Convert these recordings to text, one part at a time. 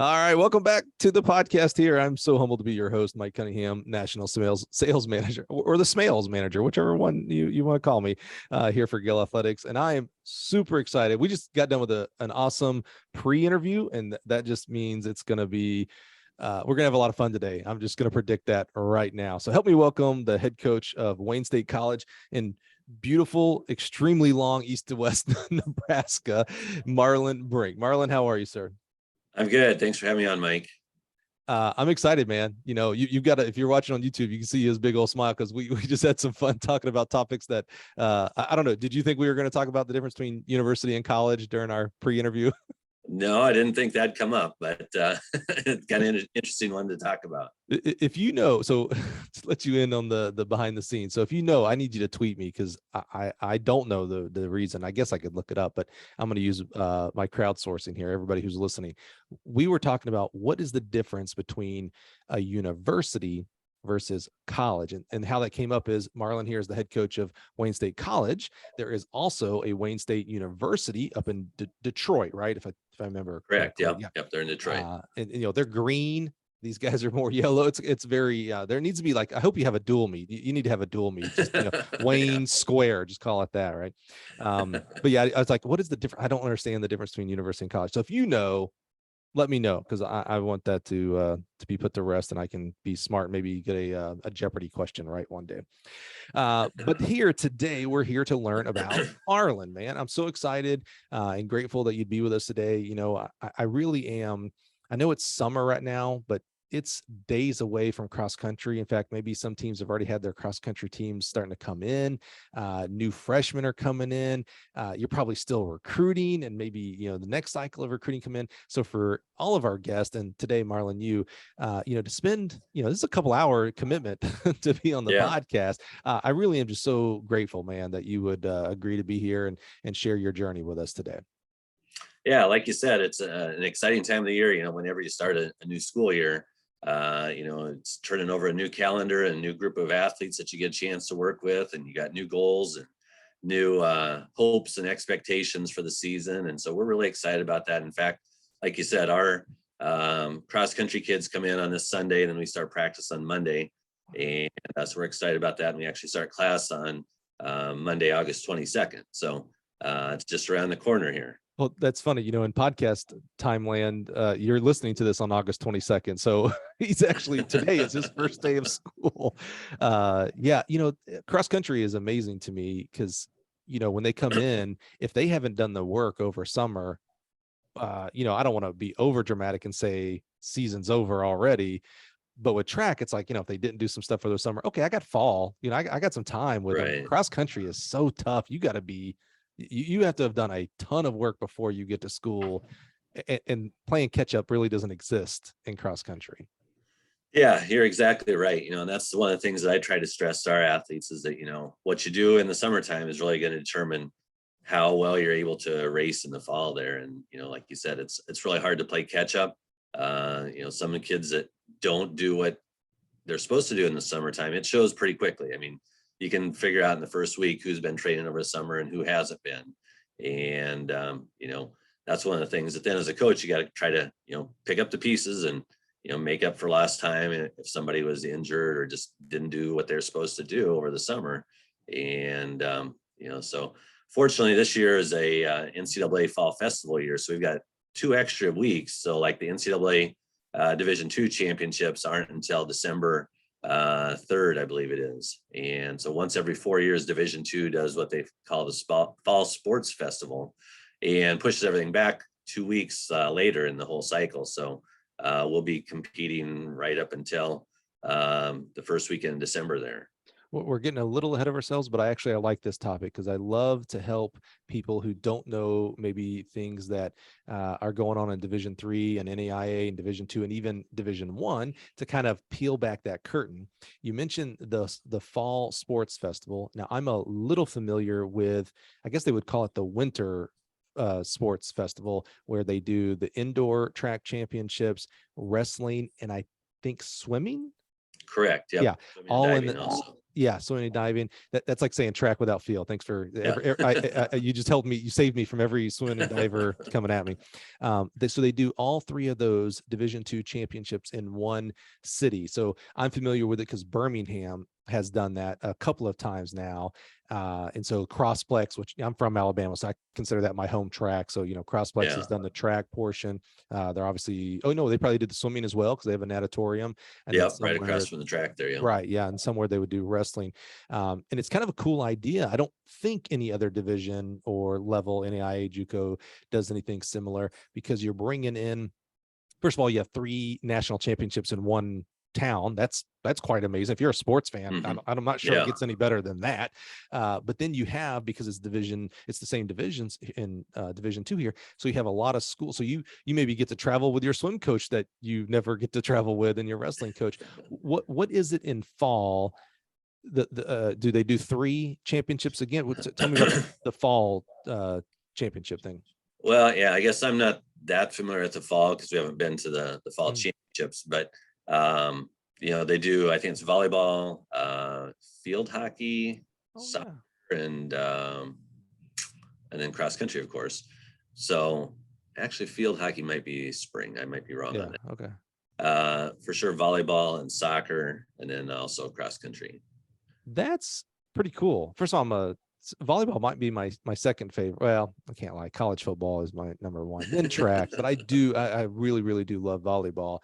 All right, welcome back to the podcast here. I'm so humbled to be your host, Mike Cunningham, National Sales Manager, or the Smales Manager, whichever one you want to call me, here for Gill Athletics. And I am super excited. We just got done with an awesome pre-interview, and that just means it's going to be, we're going to have a lot of fun today. I'm just going to predict that right now. So help me welcome the head coach of Wayne State College in beautiful, extremely long east to west Nebraska, Marlon Brink. Marlon, how are you, sir? I'm good. Thanks for having me on, Mike. I'm excited, man. You know, you've got to, if you're watching on YouTube, you can see his big old smile because we just had some fun talking about topics that I don't know. Did you think we were going to talk about the difference between university and college during our pre-interview? No, I didn't think that'd come up, but it's kind of an interesting one to talk about. If you know, so to let you in on the behind the scenes. So if you know, I need you to tweet me because I don't know the reason. I guess I could look it up, but I'm going to use my crowdsourcing here. Everybody who's listening, we were talking about what is the difference between a university versus college, and how that came up is Marlon here is the head coach of Wayne State College. There is also a Wayne State University up in Detroit, right? If I remember correct. Correctly. Yep. They're in Detroit. And you know, they're green. These guys are more yellow. It's very there needs to be like, I hope you have a dual meet. You need to have a dual meet, just, you know, Wayne Square, just call it that, right? But yeah, I was like, what is the difference? I don't understand the difference between university and college. So if you know, let me know, because I want that to be put to rest, and I can be smart, maybe get a Jeopardy question right one day. But here today, we're here to learn about Marlon, man. I'm so excited and grateful that you'd be with us today. You know, I really am. I know it's summer right now, but it's days away from cross country. In fact, maybe some teams have already had their cross country teams starting to come in. New freshmen are coming in. You're probably still recruiting, and maybe, you know, the next cycle of recruiting come in. So for all of our guests, and today, Marlon, you know, to spend, you know, this is a couple hour commitment to be on the podcast. I really am just so grateful, man, that you would agree to be here and share your journey with us today. Yeah, like you said, it's an exciting time of the year. You know, whenever you start a new school year, you know, it's turning over a new calendar and a new group of athletes that you get a chance to work with, and you got new goals and new hopes and expectations for the season. And so we're really excited about that. In fact, like you said, our cross country kids come in on this Sunday, and then we start practice on Monday. And so we're excited about that. And we actually start class on Monday, August 22nd. So it's just around the corner here. Well, that's funny. You know, in podcast timeland, you're listening to this on August 22nd. So he's actually, today is his first day of school. Yeah, you know, cross country is amazing to me because, you know, when they come in, if they haven't done the work over summer, you know, I don't want to be over dramatic and say season's over already. But with track, it's like, you know, if they didn't do some stuff for the summer, okay, I got fall, you know, I got some time with them. Cross country is so tough. You got to be, you have to have done a ton of work before you get to school, and playing catch up really doesn't exist in cross country. Yeah, you're exactly right. You know, and that's one of the things that I try to stress to our athletes is that, you know, what you do in the summertime is really going to determine how well you're able to race in the fall there. And, you know, like you said, it's really hard to play catch up. You know, some of the kids that don't do what they're supposed to do in the summertime, it shows pretty quickly. I mean, you can figure out in the first week who's been training over the summer and who hasn't been. And, you know, that's one of the things that then as a coach, you got to try to, you know, pick up the pieces and, you know, make up for lost time if somebody was injured or just didn't do what they're supposed to do over the summer. And, you know, so fortunately this year is a NCAA fall festival year. So we've got 2 extra weeks. So like the NCAA Division II championships aren't until December 3rd, I believe it is. And so once every 4 years, Division II does what they call the Fall Sports Festival and pushes everything back 2 weeks later in the whole cycle. So we'll be competing right up until the first weekend in December there. We're getting a little ahead of ourselves, but I like this topic because I love to help people who don't know maybe things that are going on in Division III and NAIA and Division II and even Division I to kind of peel back that curtain. You mentioned the Fall Sports Festival. Now, I'm a little familiar with, I guess they would call it the Winter Sports Festival, where they do the indoor track championships, wrestling, and I think swimming. Correct. Yep. Yeah. All in the, also. Yeah, swimming and diving. That's like saying track without field. Thanks for you just helped me. You saved me from every swimming and diver coming at me. So they do all three of those Division II championships in one city. So I'm familiar with it because Birmingham has done that a couple of times now. And so Crossplex, which I'm from Alabama, so I consider that my home track. So, Crossplex has done the track portion. They're obviously, oh no, they probably did the swimming as well because they have a natatorium. And Yep, right across from the track there. Yeah. Right. Yeah. And somewhere they would do wrestling. And it's kind of a cool idea. I don't think any other division or level, NAIA, JUCO does anything similar because you're bringing in, first of all, you have 3 national championships in one town. That's quite amazing. If you're a sports fan, I'm not sure it gets any better than that. But then you have, because it's the same divisions in Division II here. So you have a lot of schools. So you maybe get to travel with your swim coach that you never get to travel with, and your wrestling coach. What is it in fall? Do they do 3 championships again? Tell me about the fall championship thing. Well, yeah, I guess I'm not that familiar with the fall because we haven't been to the fall championships, but they do, I think it's volleyball, field hockey, soccer, and then cross country, of course. So actually field hockey might be spring. I might be wrong on that. Okay. For sure volleyball and soccer, and then also cross country. That's pretty cool. First of all, volleyball might be my second favorite. Well, I can't lie. College football is my number one. Then track, but I really, really do love volleyball.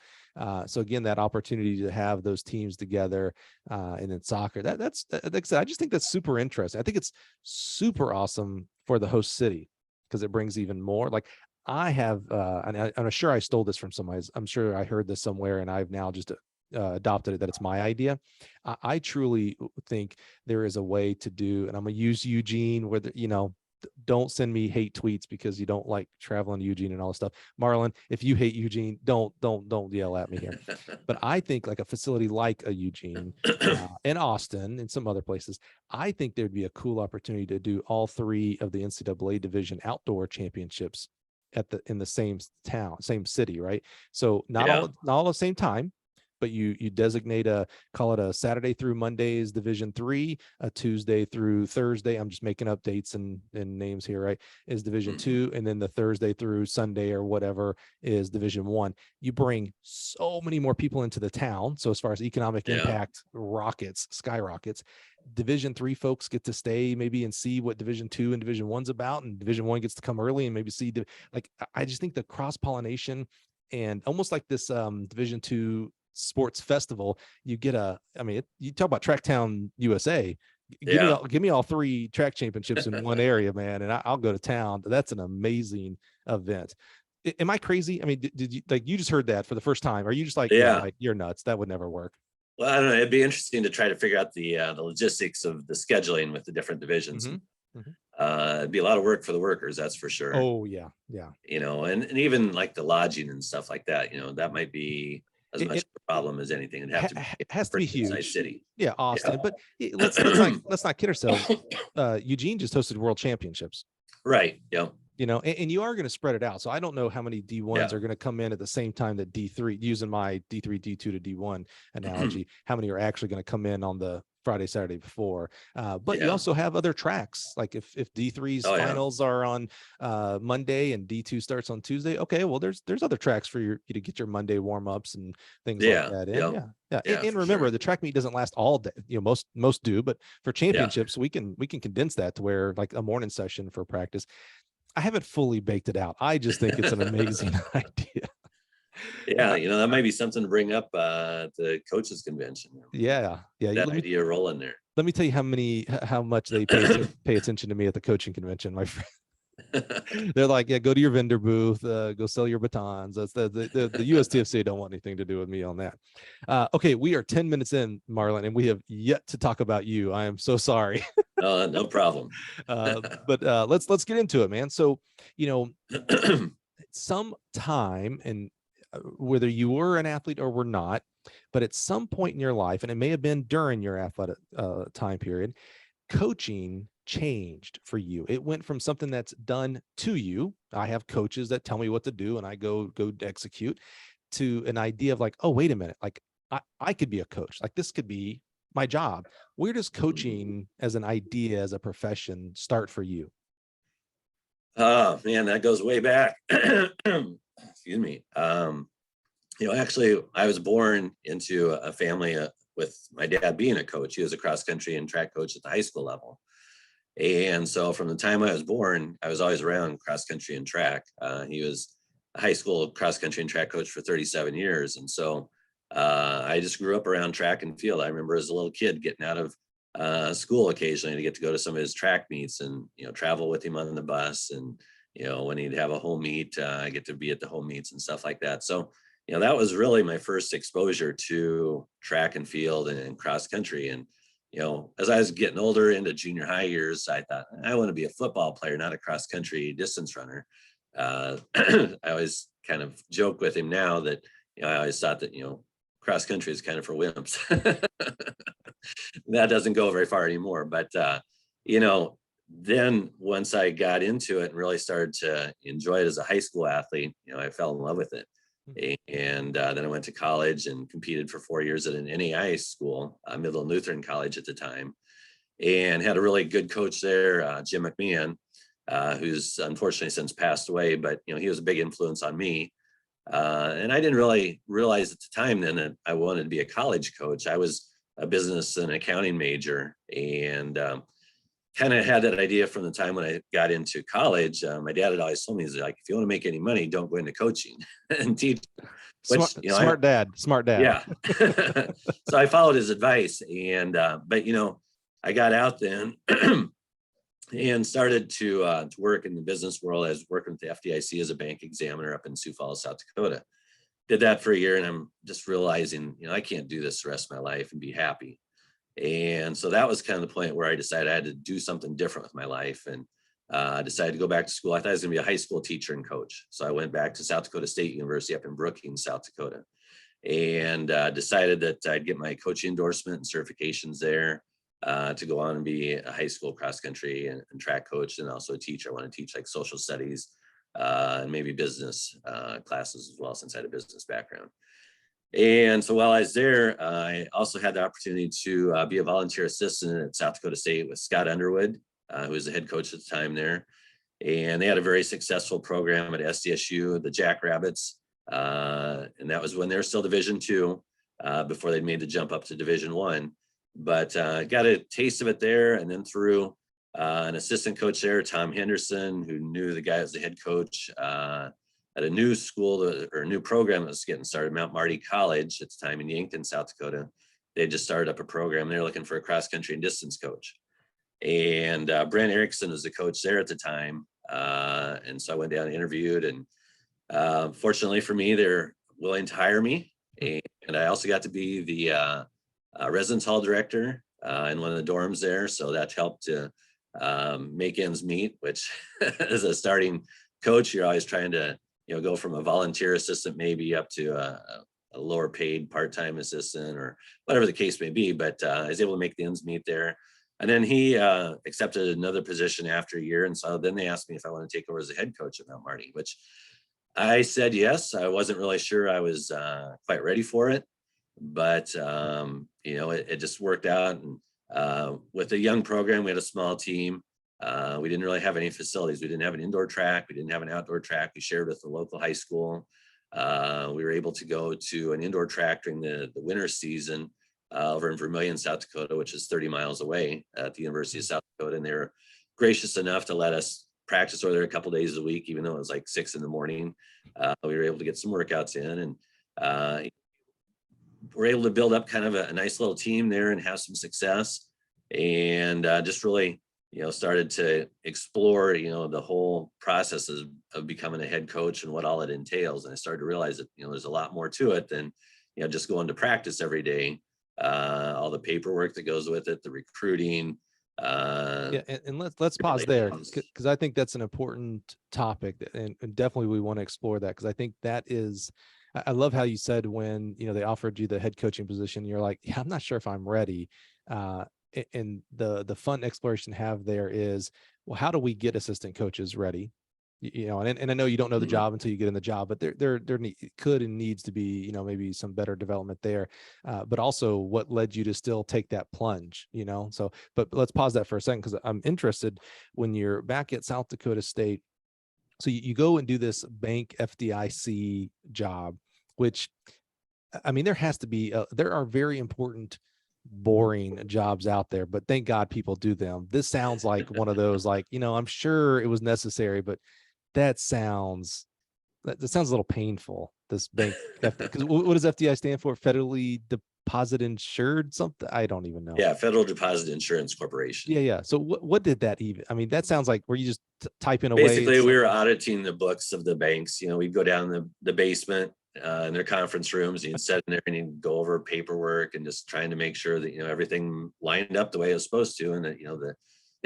So again, that opportunity to have those teams together, and then soccer, that's like I said, I just think that's super interesting. I think it's super awesome for the host city because it brings even more. Like I have, and I'm sure I stole this from somebody. I'm sure I heard this somewhere, and I've now just adopted it that it's my idea. I truly think there is a way to do, and I'm gonna use Eugene, where don't send me hate tweets because you don't like traveling to Eugene and all this stuff. Marlon, if you hate Eugene, don't yell at me here. But I think like a facility like a Eugene and Austin and some other places, I think there'd be a cool opportunity to do all 3 of the NCAA division outdoor championships in the same town, same city, right? So not all at the same time, but you designate call it a Saturday through Monday is Division III, a Tuesday through Thursday, I'm just making up dates and names here, right, is Division II, and then the Thursday through Sunday or whatever is Division I. You bring so many more people into the town. So as far as economic impact skyrockets. Division III folks get to stay maybe and see what Division II and Division I's about, and Division I gets to come early and maybe see, I just think the cross-pollination and almost like this Division II sports festival, you get you talk about Tracktown USA. Give me all 3 track championships in one area, man, and I'll go to town. That's an amazing event. Am I crazy? I mean, did you you just heard that for the first time? Are you just like, like you're nuts? That would never work. Well, I don't know. It'd be interesting to try to figure out the logistics of the scheduling with the different divisions. It'd be a lot of work for the workers, that's for sure. Oh yeah. And even like the lodging and stuff like that. That might be as much of a problem as anything. It'd have to be huge. City. Yeah, Austin. But let's not kid ourselves. Eugene just hosted World Championships. Right. Yeah. And you are going to spread it out. So I don't know how many D1s are going to come in at the same time that D3, using my D3, D2 to D1 analogy, how many are actually going to come in on the Friday, Saturday before. But you also have other tracks. Like if D3's finals are on Monday and D2 starts on Tuesday, okay, well, there's other tracks for you to get your Monday warm-ups and things like that in. And remember, the track meet doesn't last all day. Most do, but for championships, we can condense that to where like a morning session for practice. I haven't fully baked it out. I just think it's an amazing idea. That might be something to bring up at the coaches convention. That idea rolling there. Let me tell you how much they pay attention to me at the coaching convention, my friend. They're like, go to your vendor booth, go sell your batons. That's the USTFC don't want anything to do with me on that. Okay, we are 10 minutes in, Marlon, and we have yet to talk about you. I am so sorry. No problem. But let's get into it, man. So, some time, and whether you were an athlete or were not, but at some point in your life, and it may have been during your athletic time period, coaching changed for you. It went from something that's done to you. I have coaches that tell me what to do and I go execute, to an idea of like, oh, wait a minute, like I could be a coach. Like this could be my job. Where does coaching as an idea, as a profession, start for you? Oh man, that goes way back. Excuse me. Actually, I was born into a family with my dad being a coach. He was a cross country and track coach at the high school level. And so from the time I was born, I was always around cross country and track. He was a high school cross country and track coach for 37 years. And so I just grew up around track and field. I remember as a little kid getting out of school occasionally to get to go to some of his track meets and, travel with him on the bus. And, when he'd have a home meet, I get to be at the home meets and stuff like that. So, that was really my first exposure to track and field and cross country. And, as I was getting older into junior high years, I thought I want to be a football player, not a cross country distance runner. I always kind of joke with him now that, I always thought that, cross country is kind of for wimps. That doesn't go very far anymore. But, then once I got into it and really started to enjoy it as a high school athlete, I fell in love with it. And then I went to college and competed for 4 years at an NAI school, Midland Lutheran College at the time, and had a really good coach there, Jim McMahon, who's unfortunately since passed away, but he was a big influence on me. And I didn't really realize at the time then that I wanted to be a college coach. I was a business and accounting major, and kind of had that idea from the time when I got into college. My dad had always told me, he's like, if you want to make any money, don't go into coaching and teach. Which, smart dad. Yeah. So I followed his advice, and but I got out then and started to work in the business world. I was working with the FDIC as a bank examiner up in Sioux Falls, South Dakota. Did that for a year, and I'm just realizing, I can't do this the rest of my life and be happy. And so that was kind of the point where I decided I had to do something different with my life, and decided to go back to school. I thought I was going to be a high school teacher and coach. So I went back to South Dakota State University up in Brookings, South Dakota, and decided that I'd get my coaching endorsement and certifications there to go on and be a high school cross country and track coach, and also a teacher. I want to teach like social studies and maybe business classes as well, since I had a business background. And so while I was there, I also had the opportunity to be a volunteer assistant at South Dakota State with Scott Underwood, who was the head coach at the time there. And they had a very successful program at SDSU, the Jackrabbits. And that was when they were still Division II, before they'd made the jump up to Division I. But got a taste of it there, and then through an assistant coach there, Tom Henderson, who knew the guy as the head coach at a new school or a new program that was getting started, Mount Marty College at the time in Yankton, South Dakota. They just started up a program. They're looking for a cross country and distance coach. And Brent Erickson was the coach there at the time. And so I went down and interviewed, and fortunately for me, they're willing to hire me. And I also got to be the residence hall director in one of the dorms there. So that helped to make ends meet, which as a starting coach, you're always trying to go from a volunteer assistant maybe up to a lower paid part-time assistant or whatever the case may be. But I was able to make the ends meet there. And then he accepted another position after a year. And so then they asked me if I want to take over as the head coach at Mount Marty, which I said yes. I wasn't really sure I was quite ready for it. But, it just worked out. And with a young program, we had a small team. We didn't really have any facilities. We didn't have an indoor track. We didn't have an outdoor track. We shared with the local high school. We were able to go to an indoor track during the winter season over in Vermillion, South Dakota, which is 30 miles away at the University of South Dakota. And they were gracious enough to let us practice over there a couple days a week, even though it was like 6 a.m. We were able to get some workouts in, and we're able to build up kind of a nice little team there and have some success, and just really started to explore the whole process of becoming a head coach and what all it entails. And I started to realize that there's a lot more to it than just going to practice every day, all the paperwork that goes with it, the recruiting. And let's pause there, because I think that's an important topic, and definitely we want to explore that, because I think that is, I love how you said when they offered you the head coaching position, you're like, yeah, I'm not sure if I'm ready. And the fun exploration to have there is, well, how do we get assistant coaches ready? and I know you don't know the Mhm. job until you get in the job, but there could and needs to be, maybe some better development there. But also what led you to still take that plunge, So, but let's pause that for a second, because I'm interested when you're back at South Dakota State. So you go and do this bank FDIC job, which, I mean, there are very important, boring jobs out there, but thank God people do them. This sounds like one of those, like, I'm sure it was necessary, but that sounds that sounds a little painful. This bank FD, because what does FDI stand for? Federally Deposit Insured something? I don't even know. Yeah, Federal Deposit Insurance Corporation. Yeah. So what did that even? I mean, that sounds like where you just type in away. Basically, we were auditing the books of the banks. We'd go down the basement in their conference rooms, and you'd sit in there and you'd go over paperwork and just trying to make sure that everything lined up the way it was supposed to, and that the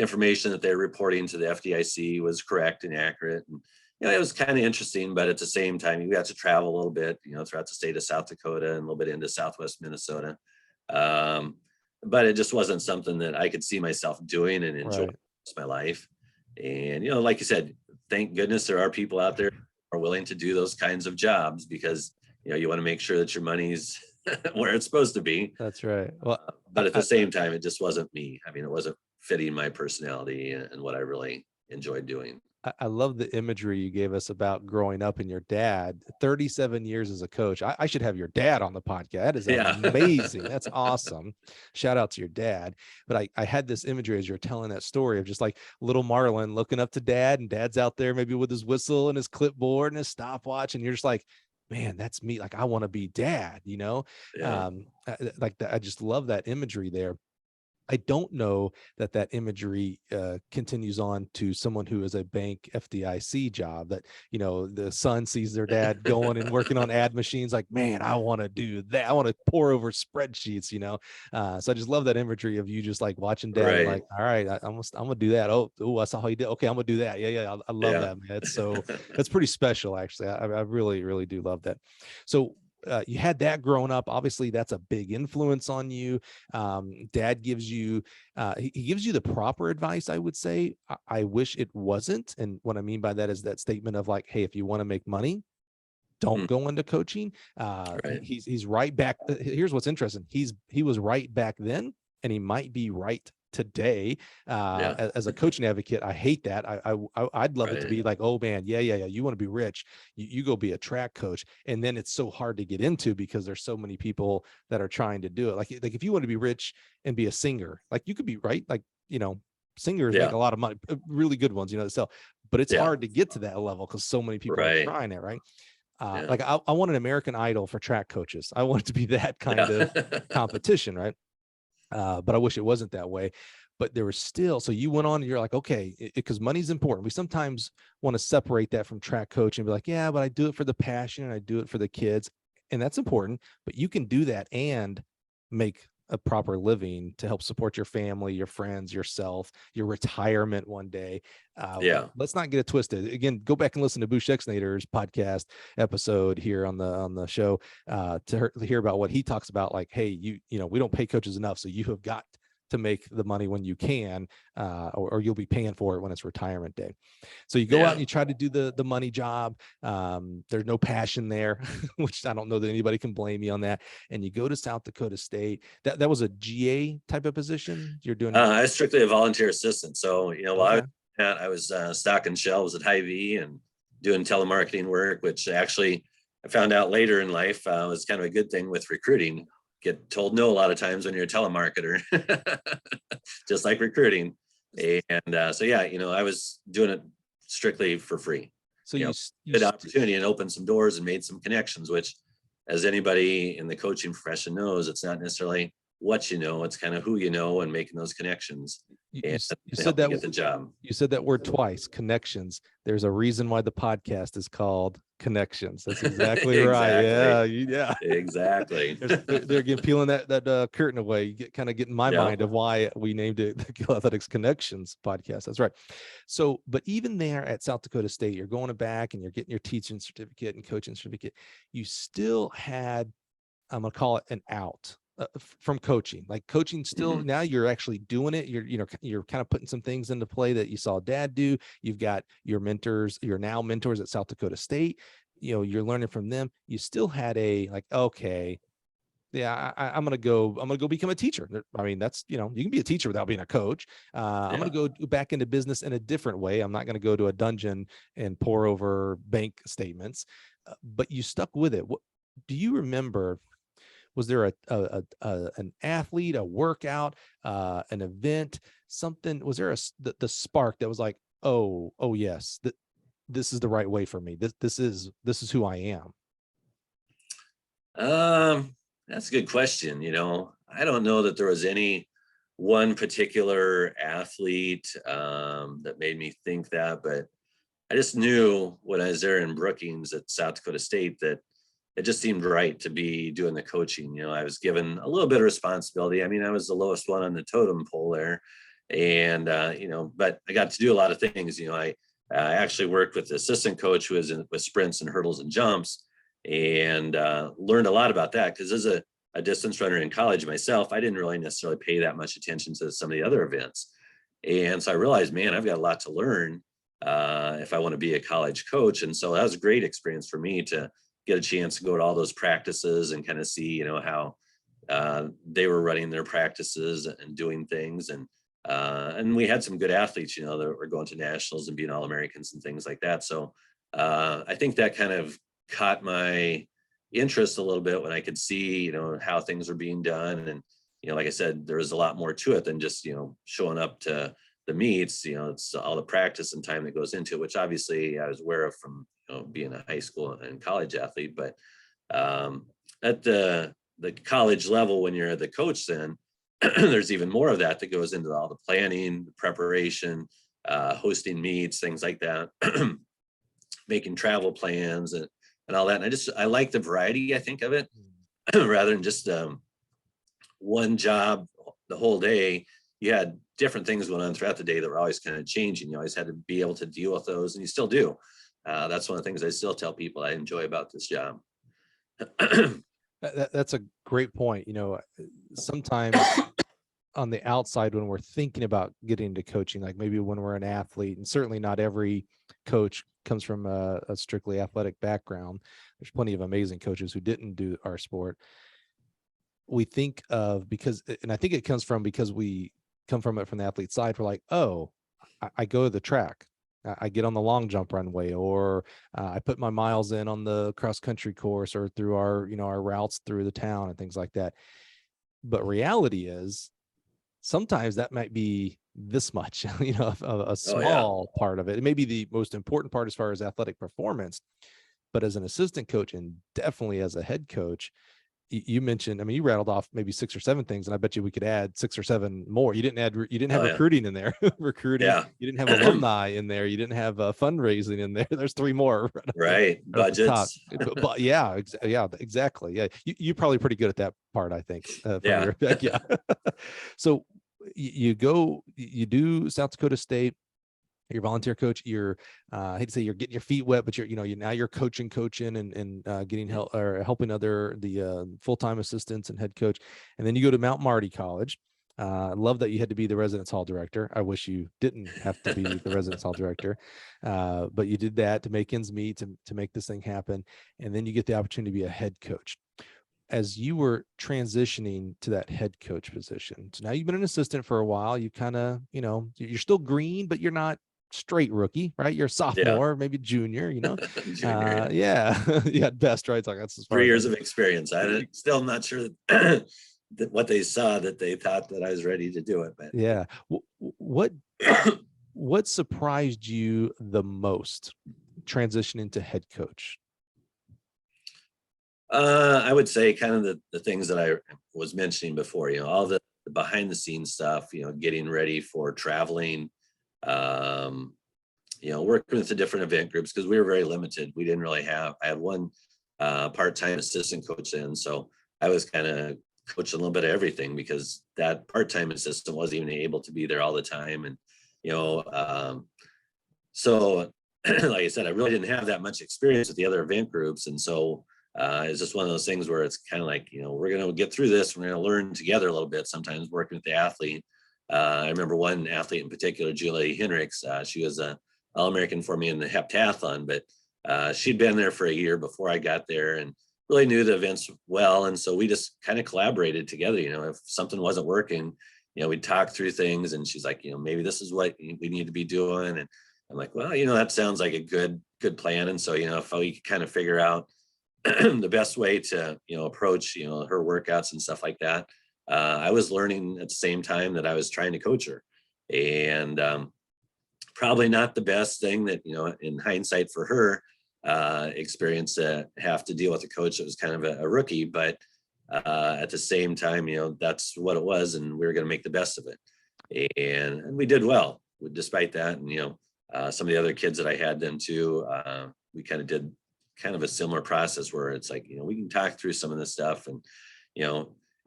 information that they're reporting to the FDIC was correct and accurate. And it was kind of interesting, but at the same time, you got to travel a little bit, throughout the state of South Dakota and a little bit into Southwest Minnesota. But it just wasn't something that I could see myself doing and enjoying my life. And like you said, thank goodness there are people out there who are willing to do those kinds of jobs, because you want to make sure that your money's where it's supposed to be. That's right. Well, but at the same time, it just wasn't me. I mean, it wasn't fitting my personality and what I really enjoyed doing. I love the imagery you gave us about growing up and your dad. 37 years as a coach. I should have your dad on the podcast. That is amazing. That's awesome. Shout out to your dad. But I had this imagery as you're telling that story of just like little Marlon looking up to dad, and dad's out there maybe with his whistle and his clipboard and his stopwatch. And you're just like, man, that's me. Like, I want to be dad, Yeah. Like that. I just love that imagery there. I don't know that imagery continues on to someone who is a bank FDIC job, that, the son sees their dad going and working on ad machines, like, man, I want to do that. I want to pour over spreadsheets, So I just love that imagery of you just like watching dad, and like, all right, I'm gonna do that. Oh, I saw how you did. Okay, I'm gonna do that. Yeah. I love that, man. That's pretty special, actually. I really, really do love that. So you had that growing up. Obviously, that's a big influence on you. Dad gives you, he gives you the proper advice, I would say. I wish it wasn't. And what I mean by that is that statement of like, hey, if you want to make money, don't go into coaching. He's right back. Here's what's interesting. He was right back then, and he might be right today. As a coaching advocate, I hate that. I'd love it to be like, oh man, yeah. You want to be rich, you go be a track coach. And then it's so hard to get into because there's so many people that are trying to do it. Like if you want to be rich and be a singer, like you could be right. Like, singers make a lot of money, really good ones, so, but it's hard to get to that level because so many people are trying it. Right. Like I want an American Idol for track coaches. I want it to be that kind of competition. Right. But I wish it wasn't that way. But there was still, so you went on and you're like, okay, because money's important. We sometimes want to separate that from track coaching and be like, yeah, but I do it for the passion and I do it for the kids. And that's important, but you can do that and make a proper living to help support your family, your friends, yourself, your retirement one day. Let's not get it twisted. Again, go back and listen to Bush Exnator's podcast episode here on the show to hear about what he talks about. Like, hey, we don't pay coaches enough, so you have got to make the money when you can, or you'll be paying for it when it's retirement day. So you go out and you try to do the money job. There's no passion there, which I don't know that anybody can blame you on that. And you go to South Dakota State. That was a GA type of position you're doing. I was strictly a volunteer assistant. So, while I was stocking shelves at Hy-Vee and doing telemarketing work, which actually I found out later in life was kind of a good thing with recruiting. Get told no a lot of times when you're a telemarketer, just like recruiting. And so, I was doing it strictly for free. So you good opportunity and opened some doors and made some connections, which, as anybody in the coaching profession knows, it's not necessarily what you know, it's kind of who you know and making those connections. You said that, get the job. You said that word twice, connections. There's a reason why the podcast is called Connections. That's exactly right. Yeah. Exactly. They're again peeling that curtain away. You kind of get in my mind of why we named it the Gill Athletics Connections podcast. That's right. So, but even there at South Dakota State, you're going back and you're getting your teaching certificate and coaching certificate. You still had, I'm going to call it an out. from coaching? Like coaching still, Mhm. now you're actually doing it. You're kind of putting some things into play that you saw dad do. You've got your mentors, your now mentors at South Dakota State. You're learning from them. You still had okay, yeah, I'm gonna go become a teacher. I mean, that's, you can be a teacher without being a coach. I'm Yeah. gonna go back into business in a different way. I'm not gonna go to a dungeon and pour over bank statements. But you stuck with it. What do you remember? Was there an athlete, a workout, an event, something? Was there the spark that was like, oh yes, this is the right way for me. This is who I am. That's a good question. I don't know that there was any one particular athlete that made me think that, but I just knew when I was there in Brookings at South Dakota State that it just seemed right to be doing the coaching. I was given a little bit of responsibility. I mean, I was the lowest one on the totem pole there. And, but I got to do a lot of things. I actually worked with the assistant coach who was with sprints and hurdles and jumps, and learned a lot about that because as a distance runner in college myself, I didn't really necessarily pay that much attention to some of the other events. And so I realized, man, I've got a lot to learn if I want to be a college coach. And so that was a great experience for me to get a chance to go to all those practices and kind of see, how they were running their practices and doing things. And we had some good athletes, that were going to nationals and being All-Americans and things like that. So I think that kind of caught my interest a little bit when I could see, how things are being done. And, like I said, there was a lot more to it than just, showing up to the meets. It's all the practice and time that goes into it, which obviously I was aware of from, being a high school and college athlete. But at the college level, when you're the coach, then there's even more of that goes into all the planning, the preparation, hosting meets, things like that, making travel plans and all that. And I like the variety, I think, of it rather than just one job the whole day. You had different things going on throughout the day that were always kind of changing. You always had to be able to deal with those, and you still do. That's one of the things I still tell people I enjoy about this job. That's a great point. Sometimes on the outside, when we're thinking about getting into coaching, like maybe when we're an athlete, and certainly not every coach comes from a strictly athletic background. There's plenty of amazing coaches who didn't do our sport. We think of and I think it comes from because we come from it from the athlete side. We're like, oh, I go to the track. I get on the long jump runway, or I put my miles in on the cross country course, or through our routes through the town and things like that. But reality is sometimes that might be this much, a small part of it. It may be the most important part as far as athletic performance, but as an assistant coach and definitely as a head coach, you mentioned, I mean, you rattled off maybe 6 or 7 things, and I bet you we could add 6 or 7 more. You didn't have recruiting in there, recruiting. Yeah. You didn't have alumni in there. You didn't have fundraising in there. There's 3 more. Right. Budgets. But yeah, exactly. Yeah. You're probably pretty good at that part, I think. Yeah. Yeah. So you do South Dakota State. You're a volunteer coach. You're I hate to say you're getting your feet wet, but you're coaching and getting help or helping the full-time assistants and head coach. And then you go to Mount Marty College. I love that you had to be the residence hall director. I wish you didn't have to be the residence hall director, but you did that to make ends meet, to make this thing happen. And then you get the opportunity to be a head coach. As you were transitioning to that head coach position, so now you've been an assistant for a while. You kind of, you're still green, but you're not straight rookie, right? You're a sophomore, maybe junior, Junior, yeah, at best, right? It's like that's as far 3 as years of experience. I'm still not sure that what they saw that they thought that I was ready to do it. But yeah. What surprised you the most transitioning to head coach? I would say kind of the things that I was mentioning before, all the behind the scenes stuff, getting ready for traveling, working with the different event groups, because we were very limited. We didn't really I had one part-time assistant coach in, so I was kind of coaching a little bit of everything because that part-time assistant wasn't even able to be there all the time. And, so like I said, I really didn't have that much experience with the other event groups. And so It's just one of those things where it's kind of like, we're going to get through this. We're going to learn together a little bit, sometimes working with the athlete. I remember one athlete in particular, Julie Henricks. She was a All-American for me in the heptathlon, but she'd been there for a year before I got there and really knew the events well. And so we just kind of collaborated together. If something wasn't working, we'd talk through things, and she's like, maybe this is what we need to be doing. And I'm like, well, that sounds like a good plan. And so, if we could kind of figure out the best way to, approach, her workouts and stuff like that. I was learning at the same time that I was trying to coach her, and probably not the best thing that, in hindsight for her experience to have to deal with a coach that was kind of a rookie, but at the same time, that's what it was, and we were going to make the best of it. And we did well despite that. And, some of the other kids that I had then too, we kind of did kind of a similar process where it's like, we can talk through some of this stuff, and,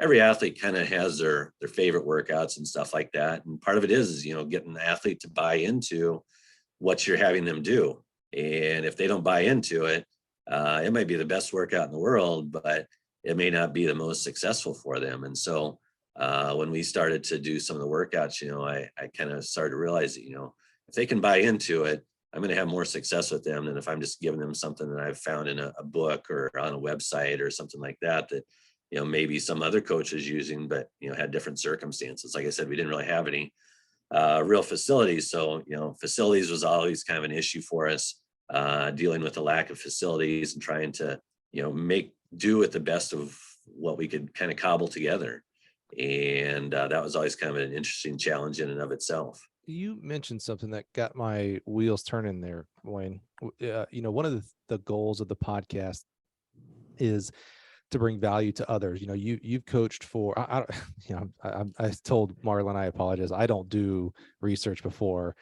every athlete kind of has their favorite workouts and stuff like that. And part of it is, getting the athlete to buy into what you're having them do. And if they don't buy into it, it might be the best workout in the world, but it may not be the most successful for them. And so when we started to do some of the workouts, I kind of started to realize that, if they can buy into it, I'm going to have more success with them than if I'm just giving them something that I've found in a book or on a website or something like that, maybe some other coach is using, but, had different circumstances. Like I said, we didn't really have any real facilities. So, facilities was always kind of an issue for us, dealing with the lack of facilities and trying to, make do with the best of what we could kind of cobble together. And that was always kind of an interesting challenge in and of itself. You mentioned something that got my wheels turning there, Wayne. One of the goals of the podcast is to bring value to others. You've coached for, I told Marlon, I apologize, I don't do research before,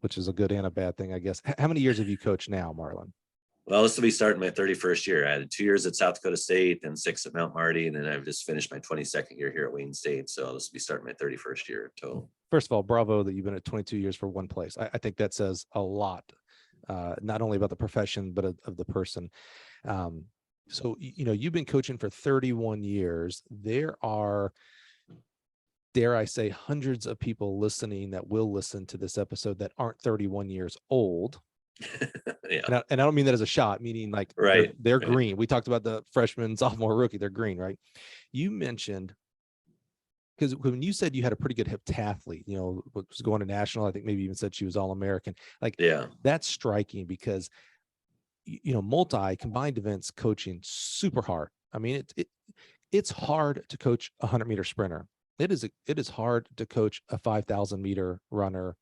which is a good and a bad thing, I guess. How many years have you coached now, Marlon? Well, this will be starting my 31st year. I had 2 years at South Dakota State, then 6 at Mount Marty, and then I've just finished my 22nd year here at Wayne State. So this will be starting my 31st year total. First of all, bravo that you've been at 22 years for one place. I think that says a lot, not only about the profession, but of the person. So, you've been coaching for 31 years. There are, dare I say, hundreds of people listening that will listen to this episode that aren't 31 years old. Yeah. And I don't mean that as a shot, meaning like, right, they're right. green. We talked about the freshman, sophomore, rookie. They're green, right? You mentioned, because when you said you had a pretty good heptathlete, was going to national, I think maybe even said she was All-American. Like, yeah, that's striking because, multi combined events coaching super hard. I mean, it's hard to coach a 100-meter sprinter. It is hard to coach a 5,000 meter runner.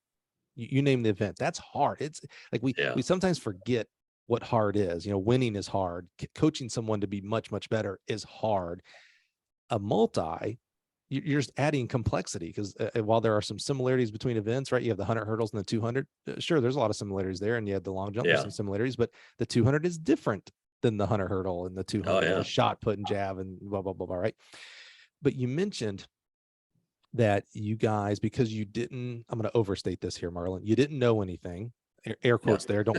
You name the event. That's hard. It's like we sometimes forget what hard is. Winning is hard. Coaching someone to be much, much better is hard. A multi, you're just adding complexity because while there are some similarities between events, right? You have the 100 hurdles and the 200. Sure, there's a lot of similarities there, and you have the long jump. There's some similarities, but the 200 is different than the 100 hurdle and the 200, the shot put and jab and blah, blah, blah, blah, right? But you mentioned that you guys, because you didn't, I'm going to overstate this here, Marlon, you didn't know anything, air quotes there. Don't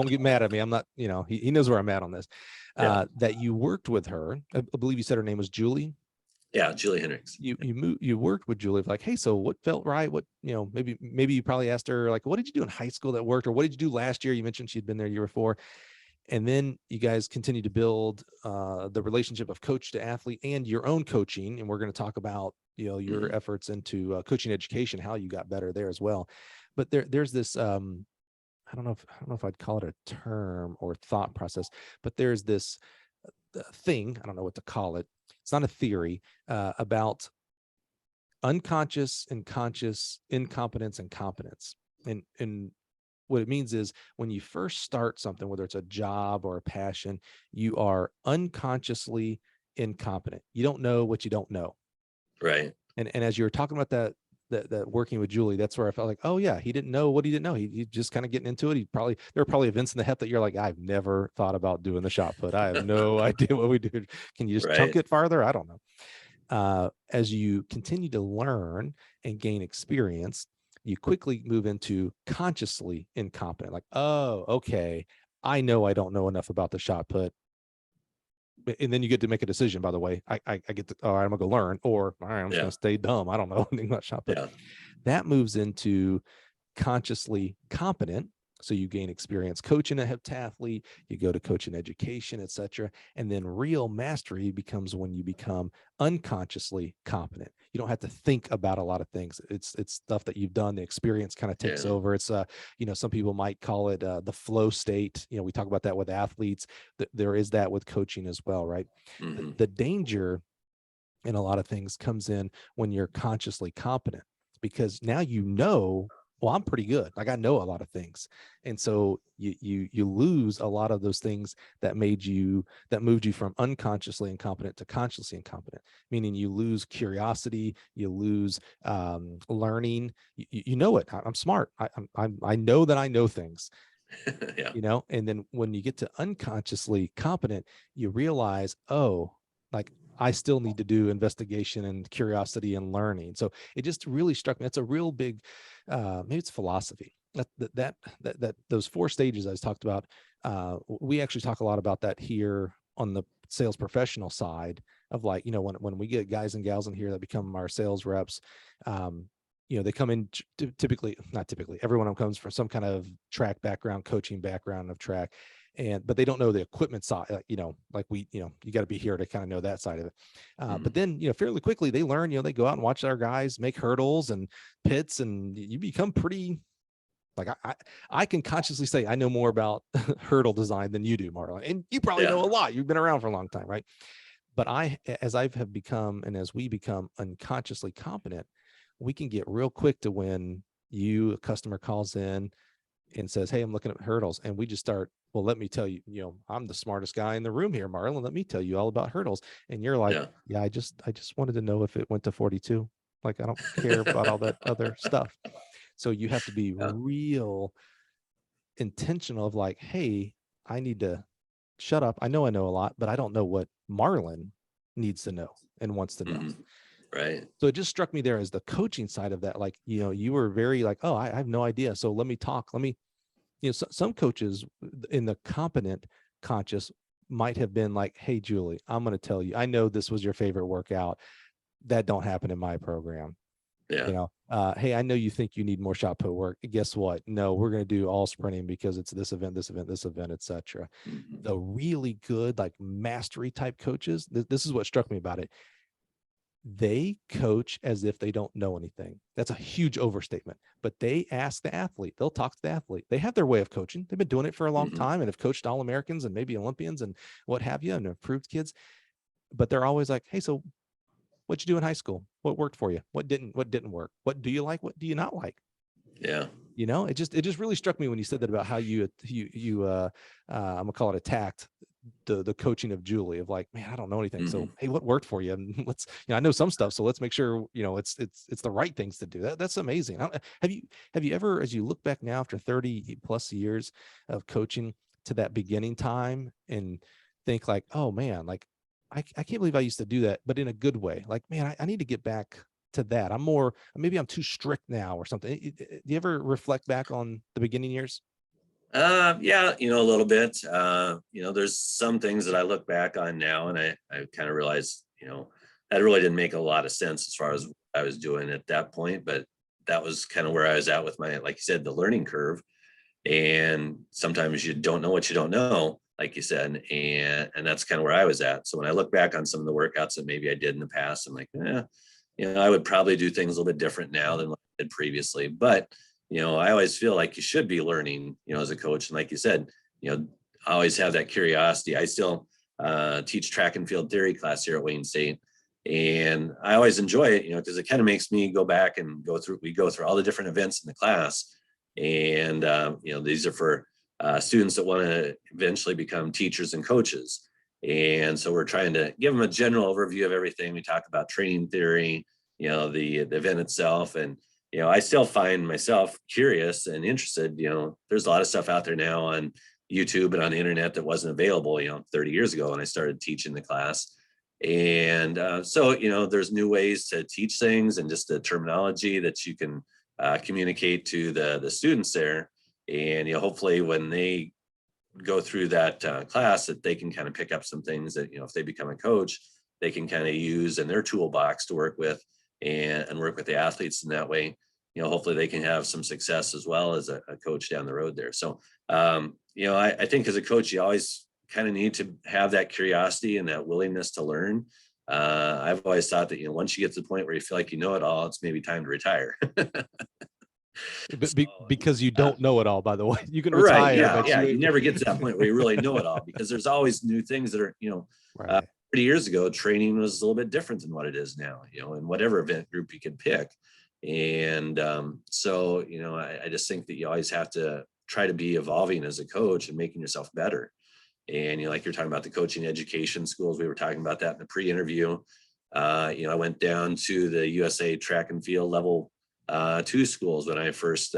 get mad at me. I'm not, he knows where I'm at on this, that you worked with her. I believe you said her name was Julie. Yeah, Julie Henricks. You worked with Julie, like, hey, so what felt right? What, maybe you probably asked her, like, what did you do in high school that worked? Or what did you do last year? You mentioned she'd been there year before. And then you guys continue to build the relationship of coach to athlete and your own coaching. And we're going to talk about, your efforts into coaching education, how you got better there as well. But there's this, I don't know if I'd call it a term or thought process, but there's this thing, I don't know what to call it. It's not a theory, about unconscious and conscious incompetence and competence. And what it means is when you first start something, whether it's a job or a passion, you are unconsciously incompetent. You don't know what you don't know. Right. And as you were talking about that working with Julie, that's where I felt like, oh yeah, he didn't know what he didn't know. He just kind of getting into it. There are probably events in the hep that you're like, I've never thought about doing the shot put. I have no idea what we do. Can you just chunk it farther? I don't know. As you continue to learn and gain experience, you quickly move into consciously incompetent. Like, oh, okay, I know I don't know enough about the shot put. and then you get to make a decision, by the way. I get to, all right, I'm gonna go learn, or all right, I'm just Yeah. gonna stay dumb. I don't know anything about shop. But Yeah. that moves into consciously competent. So you gain experience coaching a heptathlete, you go to coaching education, etc. And then real mastery becomes when you become unconsciously competent. You don't have to think about a lot of things. It's stuff that you've done. The experience kind of takes Yeah. over. It's some people might call it the flow state. We talk about that with athletes. There is that with coaching as well, right? Mm-hmm. The danger in a lot of things comes in when you're consciously competent, because now well, I'm pretty good. Like I know a lot of things. And so you lose a lot of those things that moved you from unconsciously incompetent to consciously incompetent, meaning you lose curiosity, you lose learning. You know it. I'm smart. I know that I know things. Yeah. And then when you get to unconsciously competent, you realize, oh, like I still need to do investigation and curiosity and learning. So it just really struck me. It's a real big, maybe it's philosophy that those 4 stages I was talked about. We actually talk a lot about that here on the sales professional side of, like, when we get guys and gals in here that become our sales reps, they come in not typically, everyone comes from some kind of track background, coaching background of track. But they don't know the equipment side, like you got to be here to kind of know that side of it. But then, fairly quickly they learn, they go out and watch our guys make hurdles and pits, and you become pretty, like, I can consciously say I know more about hurdle design than you do, Marlon, and you probably know a lot. You've been around for a long time, right? But as I have become, and as we become unconsciously competent, we can get real quick to when a customer calls in and says, hey, I'm looking at hurdles. And we just start, well, let me tell you, I'm the smartest guy in the room here, Marlon. Let me tell you all about hurdles. And you're like, yeah, I just wanted to know if it went to 42. Like, I don't care about all that other stuff. So you have to be real intentional of, like, hey, I need to shut up. I know a lot, but I don't know what Marlon needs to know and wants to know. Right. So it just struck me there as the coaching side of that. Like, you were very like, oh, I have no idea. So let me talk. Some coaches in the competent conscious might have been like, hey, Julie, I'm going to tell you, I know this was your favorite workout. That don't happen in my program. Yeah. Hey, I know you think you need more shot put work. Guess what? No, we're going to do all sprinting because it's this event, etc. The really good, like, mastery type coaches, this is what struck me about it. They coach as if they don't know anything. That's a huge overstatement, but they ask the athlete, they'll talk to the athlete. They have their way of coaching. They've been doing it for a long time and have coached All-Americans and maybe Olympians and what have you, and improved kids. But they're always like, hey, so what'd you do in high school? What worked for you? What didn't work? What do you like? What do you not like? Yeah. It just really struck me when you said that about how you I'm gonna call it attacked the coaching of Julie, of like, man, I don't know anything. So, hey, what worked for you? And let's, I know some stuff. So let's make sure, it's the right things to do. That's amazing. Have you ever, as you look back now after 30 plus years of coaching, to that beginning time and think like, oh man, like I can't believe I used to do that, but in a good way. Like, man, I need to get back to that. Maybe I'm too strict now or something. Do you ever reflect back on the beginning years? Yeah, a little bit. There's some things that I look back on now and I kind of realize, that really didn't make a lot of sense as far as what I was doing at that point, but that was kind of where I was at with my, like you said, the learning curve. And sometimes you don't know what you don't know, like you said, and that's kind of where I was at. So when I look back on some of the workouts that maybe I did in the past, I'm like, I would probably do things a little bit different now than what I did previously. But I always feel like you should be learning, as a coach. And like you said, I always have that curiosity. I still teach track and field theory class here at Wayne State. And I always enjoy it, because it kind of makes me go back and we go through all the different events in the class. And, these are for students that want to eventually become teachers and coaches. And so we're trying to give them a general overview of everything. We talk about training theory, the event itself. And, I still find myself curious and interested. There's a lot of stuff out there now on YouTube and on the internet that wasn't available, 30 years ago when I started teaching the class. And so, there's new ways to teach things and just the terminology that you can communicate to the students there. And, hopefully when they go through that class, that they can kind of pick up some things that, if they become a coach, they can kind of use in their toolbox to work with, and work with the athletes in that way. Hopefully they can have some success as well as a coach down the road there. So, I think as a coach, you always kind of need to have that curiosity and that willingness to learn. I've always thought that, once you get to the point where you feel like you know it all, it's maybe time to retire. Because you don't know it all, by the way. You can Right. retire, but Yeah. You never get to that point where you really know it all, because there's always new things that are, right. 30 years ago, training was a little bit different than what it is now, in whatever event group you can pick. And so, I just think that you always have to try to be evolving as a coach and making yourself better. And, like you're talking about the coaching education schools, we were talking about that in the pre-interview. I went down to the USA track and field level 2 schools when I first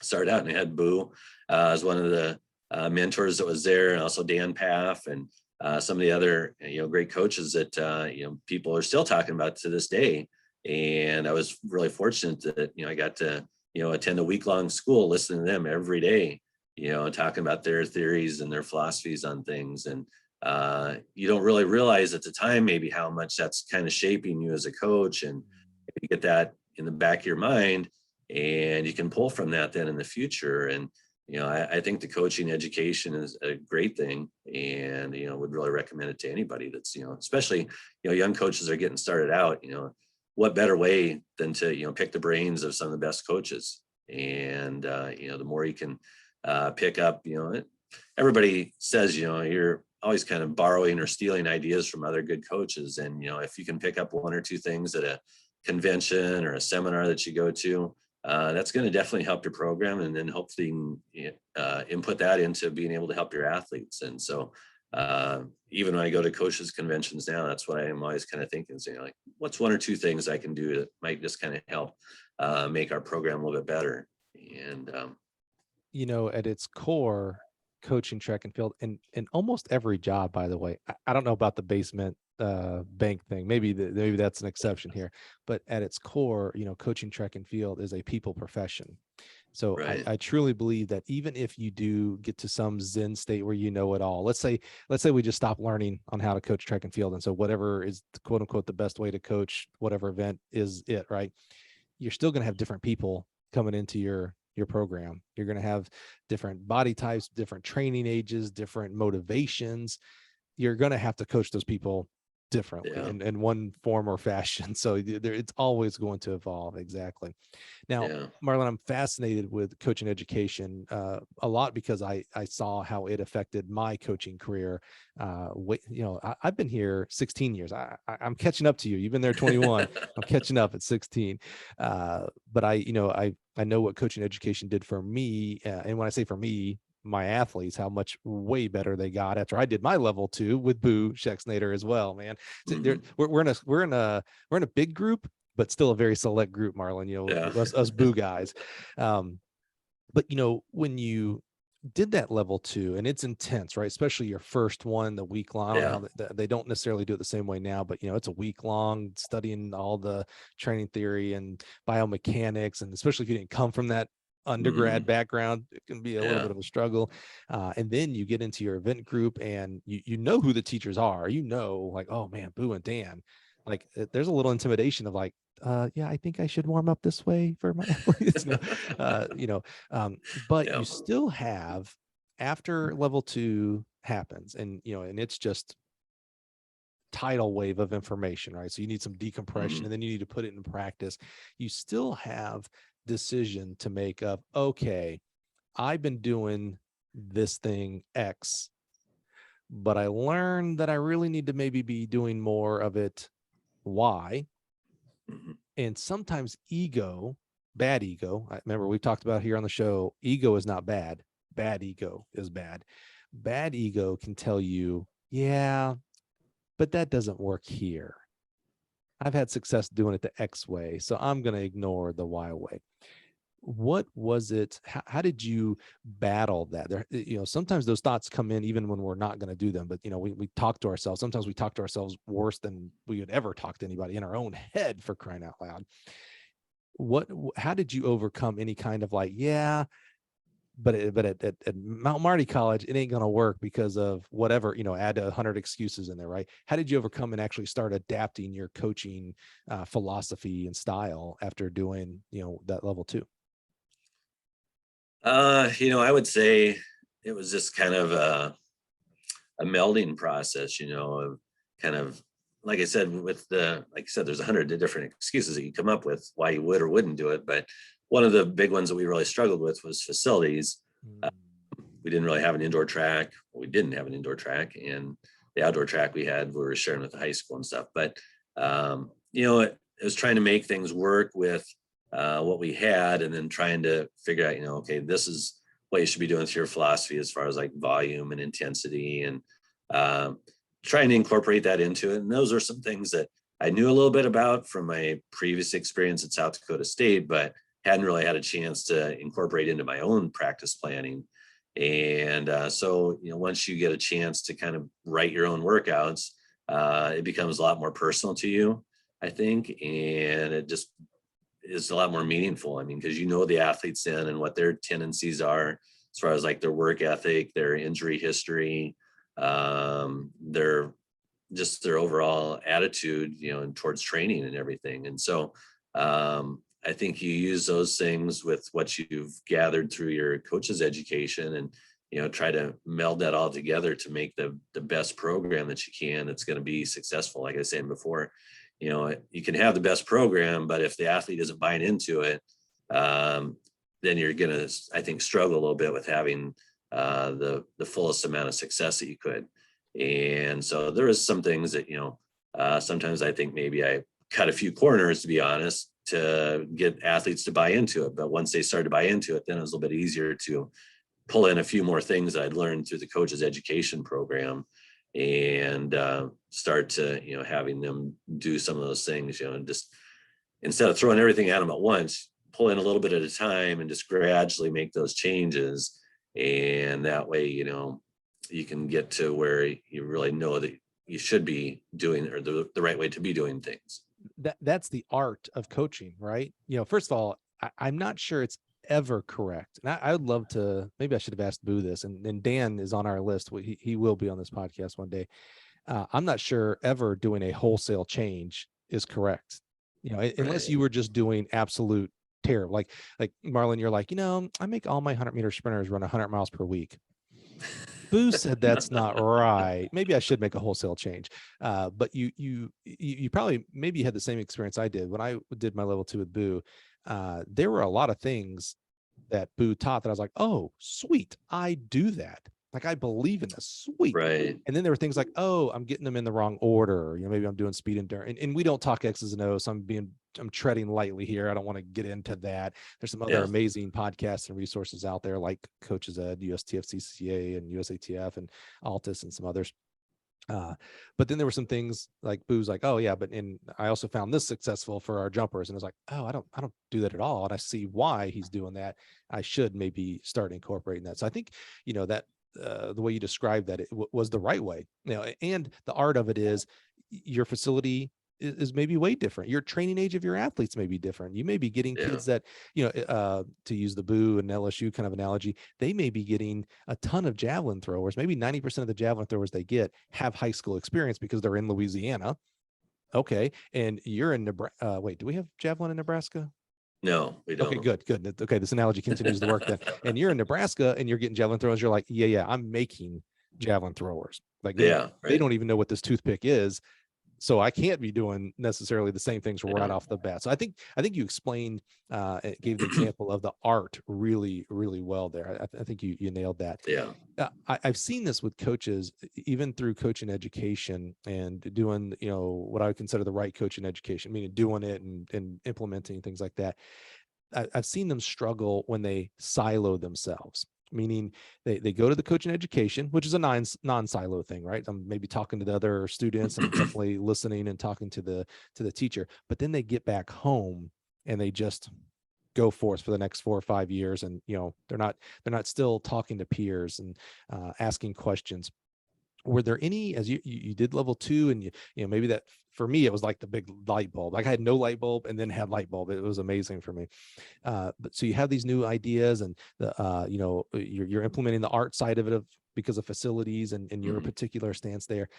started out, and I had Boo as one of the mentors that was there, and also Dan Paff and some of the other great coaches that people are still talking about to this day. And I was really fortunate that I got to attend a week-long school, listening to them every day, talking about their theories and their philosophies on things. And you don't really realize at the time maybe how much that's kind of shaping you as a coach, and you get that in the back of your mind, and you can pull from that then in the future. And I think the coaching education is a great thing, and would really recommend it to anybody that's especially young coaches are getting started out. What better way than to pick the brains of some of the best coaches. And the more you can pick up, everybody says you're always kind of borrowing or stealing ideas from other good coaches. And if you can pick up 1 or 2 things at a convention or a seminar that you go to, that's going to definitely help your program, and then hopefully you can, input that into being able to help your athletes. And so even when I go to coaches conventions now, that's what I am always kind of thinking, saying like, what's 1 or 2 things I can do that might just kind of help make our program a little bit better. And at its core, coaching track and field, and almost every job, by the way, I don't know about the basement bank thing. Maybe that's an exception here, but at its core, coaching track and field is a people profession. So right. I truly believe that even if you do get to some Zen state where you know it all, let's say we just stop learning on how to coach track and field, and so whatever is quote unquote the best way to coach whatever event is it, right? You're still going to have different people coming into your program. You're going to have different body types, different training ages, different motivations. You're going to have to coach those people differently in one form or fashion. So it's always going to evolve. Exactly. Now, Marlon, I'm fascinated with coaching education a lot because I saw how it affected my coaching career. I've been here 16 years. I'm catching up to you. You've been there 21. I'm catching up at 16. But I know what coaching education did for me. And when I say for me, my athletes, how much way better they got after I did my level 2 with Boo Schexnader as well, man. So we're in a big group, but still a very select group, Marlon, us Boo guys. But when you did that level 2, and it's intense, right? Especially your first one, the week long. I don't know how they don't necessarily do it the same way now, but it's a week long studying all the training theory and biomechanics, and especially if you didn't come from that undergrad background, it can be a little bit of a struggle. And then you get into your event group, and you know who the teachers are. Like, oh man, Boo and Dan. Like, there's a little intimidation of like, I think I should warm up this way for my athletes. But you still have, after level 2 happens, and and it's just tidal wave of information, right? So you need some decompression, and then you need to put it in practice. You still have decision to make of, okay, I've been doing this thing X, but I learned that I really need to maybe be doing more of it Y. And sometimes ego, bad ego, I remember we talked about here on the show, ego is not bad. Bad ego is bad. Bad ego can tell you, but that doesn't work here. I've had success doing it the X way, so I'm going to ignore the Y way. What was it? How did you battle that? There, sometimes those thoughts come in even when we're not going to do them, but we talk to ourselves. Sometimes we talk to ourselves worse than we would ever talk to anybody, in our own head, for crying out loud. How did you overcome any kind of like, but at Mount Marty College, it ain't going to work because of whatever, add 100 excuses in there, right? How did you overcome and actually start adapting your coaching philosophy and style after doing, that level 2? I would say it was just kind of a melding process, of kind of, like I said, there's 100 different excuses that you come up with why you would or wouldn't do it. But one of the big ones that we really struggled with was facilities. We didn't really have an indoor track. We didn't have an indoor track, and the outdoor track we were sharing with the high school and stuff. But, it was trying to make things work with what we had, and then trying to figure out, okay, this is what you should be doing with your philosophy as far as like volume and intensity, and trying to incorporate that into it. And those are some things that I knew a little bit about from my previous experience at South Dakota State, but hadn't really had a chance to incorporate into my own practice planning. And so, once you get a chance to kind of write your own workouts, it becomes a lot more personal to you, I think. And it just is a lot more meaningful. I mean, because the athletes in and what their tendencies are as far as like their work ethic, their injury history, their overall attitude, towards training and everything. And so I think you use those things with what you've gathered through your coach's education, and try to meld that all together to make the best program that you can that's going to be successful. Like I was saying before, you can have the best program, but if the athlete isn't buying into it, then you're going to, I think, struggle a little bit with having the fullest amount of success that you could. And so there is some things that, sometimes I think maybe I cut a few corners, to be honest, to get athletes to buy into it. But once they started to buy into it, then it was a little bit easier to pull in a few more things that I'd learned through the coach's education program, and start to, having them do some of those things, and just instead of throwing everything at them at once, pull in a little bit at a time and just gradually make those changes. And that way, you can get to where you really know that you should be doing, or the right way to be doing things. That's the art of coaching, right? First of all, I'm not sure it's ever correct. And I would love to, maybe I should have asked Boo this, and Dan is on our list. He will be on this podcast one day. I'm not sure ever doing a wholesale change is correct. Unless you were just doing absolute terror. Like Marlon, you're like, I make all my 100-meter sprinters run 100 miles per week. Boo said that's not right. Maybe I should make a wholesale change. But you probably maybe had the same experience I did when I did my level 2 with Boo. There were a lot of things that Boo taught that I was like, oh, sweet, I do that. Like, I believe in this, sweet. Right. And then there were things like, oh, I'm getting them in the wrong order. Maybe I'm doing speed endurance. And we don't talk X's and O's. So I'm treading lightly here. I don't want to get into that. There's some other amazing podcasts and resources out there, like Coaches Ed, USTFCCA, and USATF, and Altus, and some others. But then there were some things like Boo's like, oh yeah, I also found this successful for our jumpers. And I was like, oh, I don't do that at all. And I see why he's doing that. I should maybe start incorporating that. So I think, that the way you described that, it was the right way, and the art of it is your facility is maybe way different. Your training age of your athletes may be different. You may be getting kids that, to use the Boo and LSU kind of analogy, they may be getting a ton of javelin throwers. Maybe 90% of the javelin throwers they get have high school experience because they're in Louisiana. Okay. And you're in Nebraska. Wait, do we have javelin in Nebraska? No, we don't. Okay, good. Okay, this analogy continues to work then. And you're in Nebraska and you're getting javelin throwers. You're like, yeah, I'm making javelin throwers. Like, they don't even know what this toothpick is. So I can't be doing necessarily the same things right off the bat. So I think you explained, gave the example of the art really, really well there. I think you nailed that. Yeah. I've seen this with coaches, even through coaching education and doing, what I would consider the right coaching education, meaning doing it and implementing things like that. I've seen them struggle when they silo themselves. Meaning they go to the coaching education, which is a non-silo thing, right? I'm maybe talking to the other students and definitely listening and talking to the teacher, but then they get back home and they just go forth for the next 4 or 5 years. And, they're not still talking to peers and asking questions. were there any, as you did level 2, and you know, maybe that for me, it was like the big light bulb. Like I had no light bulb and then had light bulb. It was amazing for me. But so you have these new ideas, and you know, you're implementing the art side of it because of facilities and your particular stance there.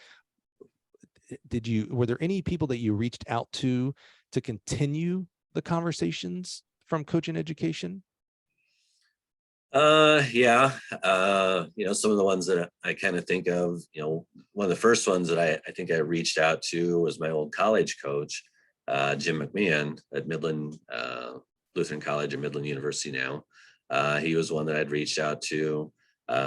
Were there any people that you reached out to continue the conversations from coaching education? Yeah. You know, some of the ones that I kind of think of, you know, one of the first ones that I think I reached out to was my old college coach, Jim McMahon at Midland, Lutheran College and Midland University now. He was one that I'd reached out to.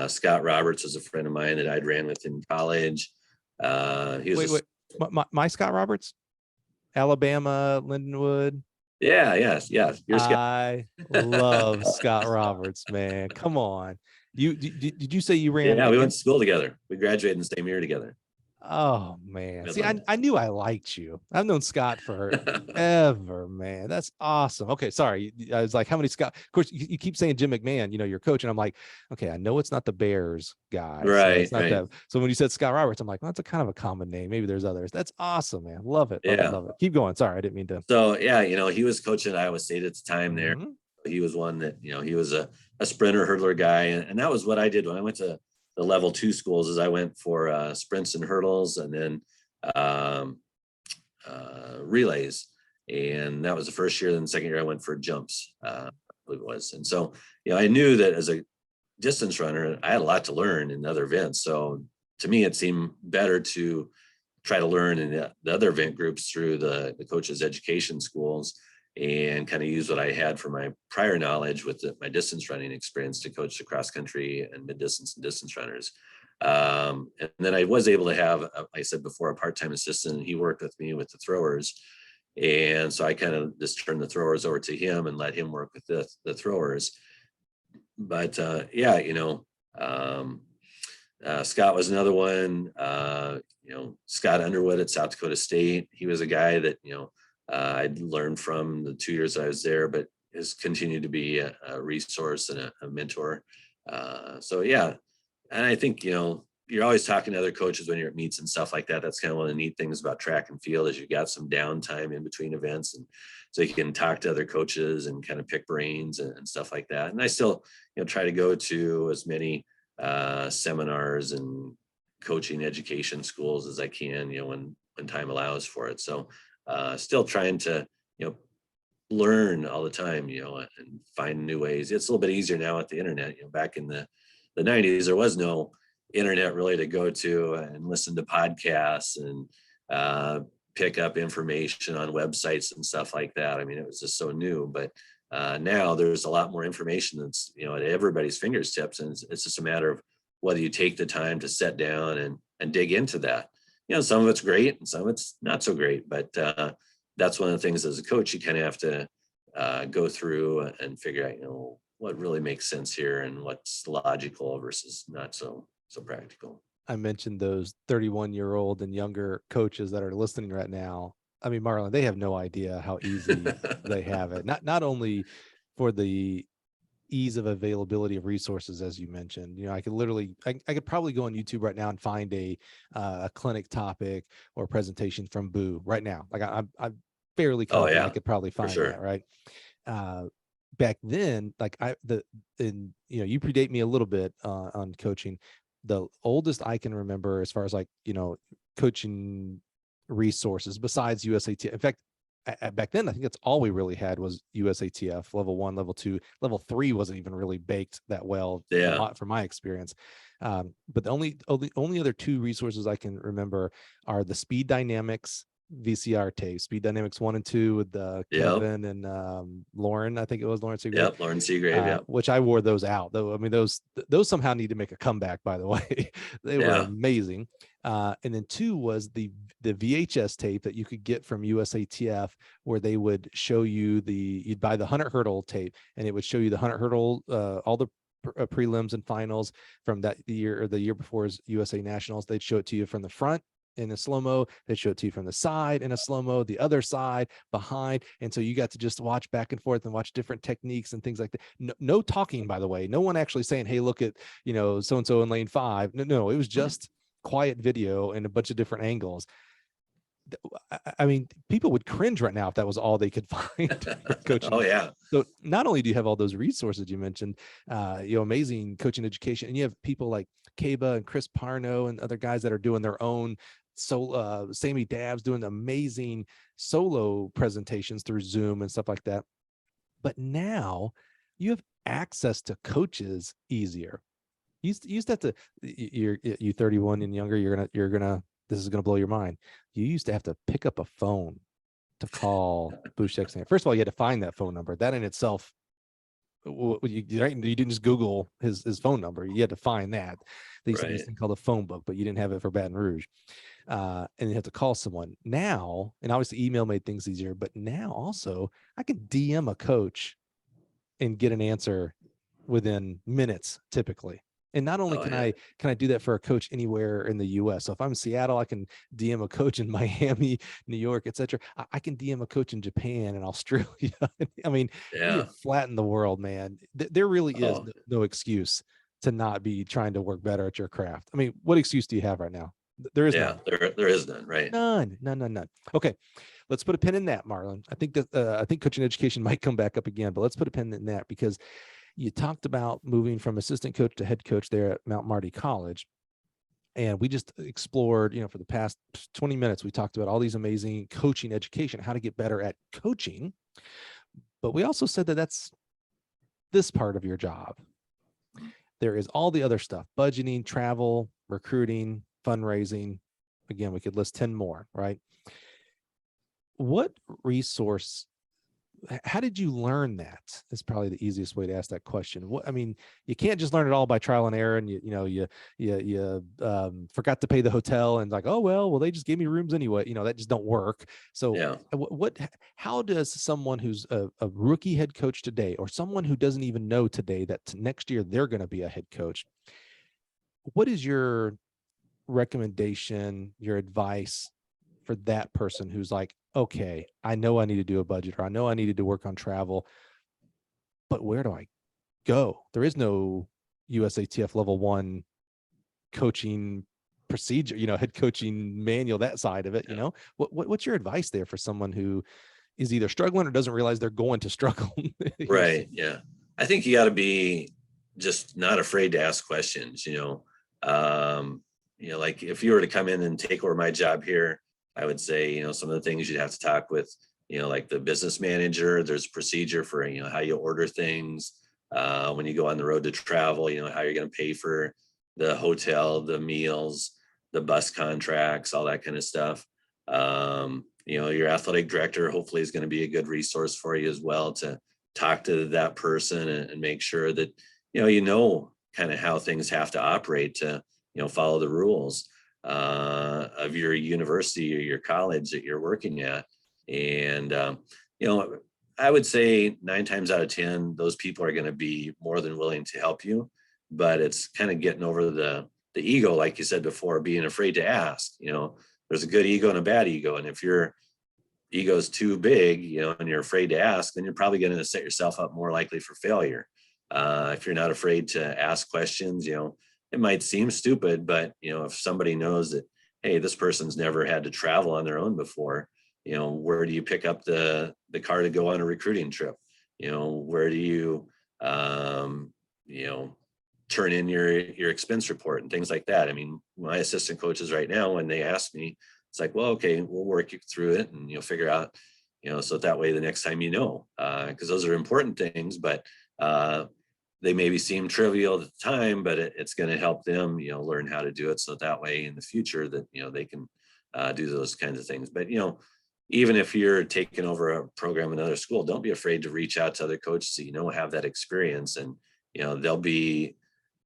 Scott Roberts was a friend of mine that I'd ran with in college. He was wait. My Scott Roberts, Alabama, Lindenwood. Yeah, yes. You're Scott. I love Scott Roberts, man. Come on. Did you say you ran? Yeah, we went to school together. We graduated in the same year together. Oh man. Midland. See, I knew I liked you. I've known Scott forever, man. That's awesome. Okay, sorry. I was like, how many Scott? Of course, you keep saying Jim McMahon, you know, your coach, and I'm like, okay, I know it's not the Bears guy. Right. It's not that. So when you said Scott Roberts, I'm like, well, that's a kind of a common name. Maybe there's others. That's awesome, man. Love it. Love it. Keep going. Sorry, I didn't mean to. So yeah, you know, he was coaching at Iowa State at the time there. He was one that, you know, he was a sprinter hurdler guy. And that was what I did when I went to the level 2 schools, is I went for sprints and hurdles, and then relays. And that was the first year. Then the second year I went for jumps, I believe it was. And so, you know, I knew that as a distance runner, I had a lot to learn in other events. So to me, it seemed better to try to learn in the other event groups through the coaches' education schools, and kind of use what I had from my prior knowledge with my distance running experience to coach the cross country and mid distance and distance runners. And then I was able to have, like I said before, a part-time assistant. He worked with me with the throwers. And so I kind of just turned the throwers over to him and let him work with the throwers. But yeah, you know, Scott was another one. You know, Scott Underwood at South Dakota State. He was a guy that, you know, I'd learned from the 2 years I was there, but has continued to be a resource and a mentor. So yeah, and I think, you know, you're always talking to other coaches when you're at meets and stuff like that. That's kind of one of the neat things about track and field, is you got some downtime in between events, and so you can talk to other coaches and kind of pick brains and stuff like that. And I still, you know, try to go to as many seminars and coaching education schools as I can, you know, when time allows for it. So still trying to, you know, learn all the time, you know, and find new ways. It's a little bit easier now with the internet. You know, back in the 90s, there was no internet really to go to and listen to podcasts and pick up information on websites and stuff like that. I mean, it was just so new. But now there's a lot more information that's, you know, at everybody's fingertips, and it's just a matter of whether you take the time to sit down and dig into that. You know, some of it's great and some of it's not so great, but that's one of the things as a coach you kind of have to go through and figure out, you know, what really makes sense here and what's logical versus not so practical. I mentioned those 31-year-old and younger coaches that are listening right now. I mean, Marlon, they have no idea how easy they have it. Not only for the ease of availability of resources, as you mentioned. You know, I could literally, I could probably go on YouTube right now and find a clinic topic or presentation from Boo right now. Like I'm fairly confident I could probably find that, right? Back then, like you know, you predate me a little bit on coaching. The oldest I can remember as far as like, you know, coaching resources besides USAT. In fact, back then, I think that's all we really had was USATF level 1, level 2, level 3 wasn't even really baked that well from my experience. But the only other 2 resources I can remember are the Speed Dynamics VCR tape, Speed Dynamics 1 and 2 with Kevin and Lauren. I think it was Lauren Seagrave. Lauren Seagrave. Which I wore those out though. I mean, those somehow need to make a comeback, by the way. They were amazing. And then 2 was the VHS tape that you could get from USATF, where they would show you you'd buy the 100 hurdle tape, and it would show you the 100 hurdle, all the prelims and finals from that year or the year before's USA Nationals. They'd show it to you from the front in a slow-mo, they'd show it to you from the side in a slow-mo, the other side, behind. And so you got to just watch back and forth and watch different techniques and things like that. No talking, by the way. No one actually saying, hey, look at, you know, so-and-so in lane 5. No, it was just quiet video and a bunch of different angles. I mean, people would cringe right now if that was all they could find in coaching. Oh yeah. So not only do you have all those resources you mentioned, amazing coaching education, and you have people like Kaba and Chris Parno and other guys that are doing their own. So Sammy Dabbs doing amazing solo presentations through Zoom and stuff like that. But now you have access to coaches easier. You used to have to, you 31 and younger, you're gonna this is gonna blow your mind. You used to have to pick up a phone to call Bushek's name. First of all, you had to find that phone number. That in itself, you didn't just Google his phone number. You had to find that. They used to have this thing called a phone book, but you didn't have it for Baton Rouge. And you have to call someone now. And obviously, email made things easier. But now also, I can DM a coach and get an answer within minutes, typically. And not only can I do that for a coach anywhere in the US. So if I'm in Seattle, I can DM a coach in Miami, New York, etc. I can DM a coach in Japan and Australia. I mean, you flatten the world, man. There really is no excuse to not be trying to work better at your craft. I mean, what excuse do you have right now? There is none. There is none, right? None. Okay, let's put a pin in that, Marlon. I think coaching education might come back up again, but let's put a pin in that, because you talked about moving from assistant coach to head coach there at Mount Marty College. And we just explored, for the past 20 minutes, we talked about all these amazing coaching education, how to get better at coaching. But we also said that that's this part of your job. There is all the other stuff: budgeting, travel, recruiting, fundraising. Again, we could list 10 more, right? What resource, how did you learn that? Is probably the easiest way to ask that question. I mean, you can't just learn it all by trial and error, and you forgot to pay the hotel and like, oh, well, they just gave me rooms anyway. That just don't work. So how does someone who's a rookie head coach today, or someone who doesn't even know today that next year they're going to be a head coach, what is your recommendation, your advice for that person who's like, okay, I know I need to do a budget, or I know I needed to work on travel, but where do I go? There is no USATF level 1 coaching procedure, head coaching manual, that side of it. What's your advice there for someone who is either struggling or doesn't realize they're going to struggle? Right. Yeah. I think you got to be just not afraid to ask questions, like if you were to come in and take over my job here, I would say, some of the things you'd have to talk with, like the business manager. There's a procedure for, how you order things when you go on the road to travel, how you're going to pay for the hotel, the meals, the bus contracts, all that kind of stuff. Your athletic director hopefully is going to be a good resource for you as well, to talk to that person and make sure that, kind of how things have to operate to, follow the rules of your university or your college that you're working at. And, I would say 9 times out of 10, those people are going to be more than willing to help you, but it's kind of getting over the ego, like you said before, being afraid to ask. There's a good ego and a bad ego. And if your ego is too big, and you're afraid to ask, then you're probably going to set yourself up more likely for failure. If you're not afraid to ask questions, it might seem stupid, but if somebody knows that, hey, this person's never had to travel on their own before, where do you pick up the car to go on a recruiting trip? Where do you turn in your expense report and things like that? I mean, my assistant coaches right now, when they ask me, it's like, well, okay, we'll work you through it and figure out, so that way the next time, because those are important things, but they maybe seem trivial at the time, but it's going to help them, learn how to do it. So that way in the future that, they can do those kinds of things. But, even if you're taking over a program in another school, don't be afraid to reach out to other coaches that, have that experience. And, they'll be,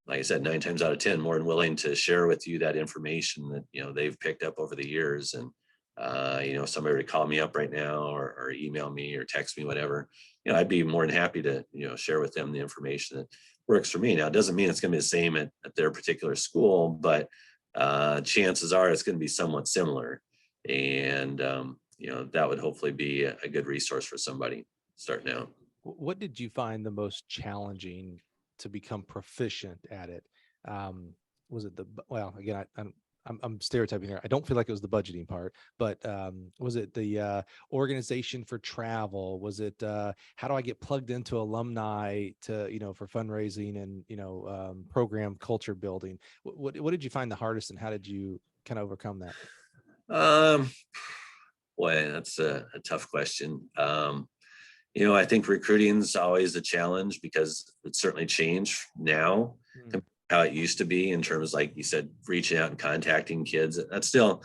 like I said, 9 times out of 10, more than willing to share with you that information that, they've picked up over the years. And, if somebody were to call me up right now or email me or text me, whatever, I'd be more than happy to, share with them the information that works for me. Now, it doesn't mean it's going to be the same at their particular school, but chances are it's going to be somewhat similar. And, that would hopefully be a good resource for somebody starting out. What did you find the most challenging to become proficient at it? Was it again, I'm stereotyping here. I don't feel like it was the budgeting part, but was it the organization for travel? Was it how do I get plugged into alumni to, for fundraising and, program culture building? What did you find the hardest, and how did you kind of overcome that? Um, Boy, that's a tough question. I think recruiting is always a challenge because it's certainly changed now Mm. how it used to be in terms, like you said, reaching out and contacting kids. That's still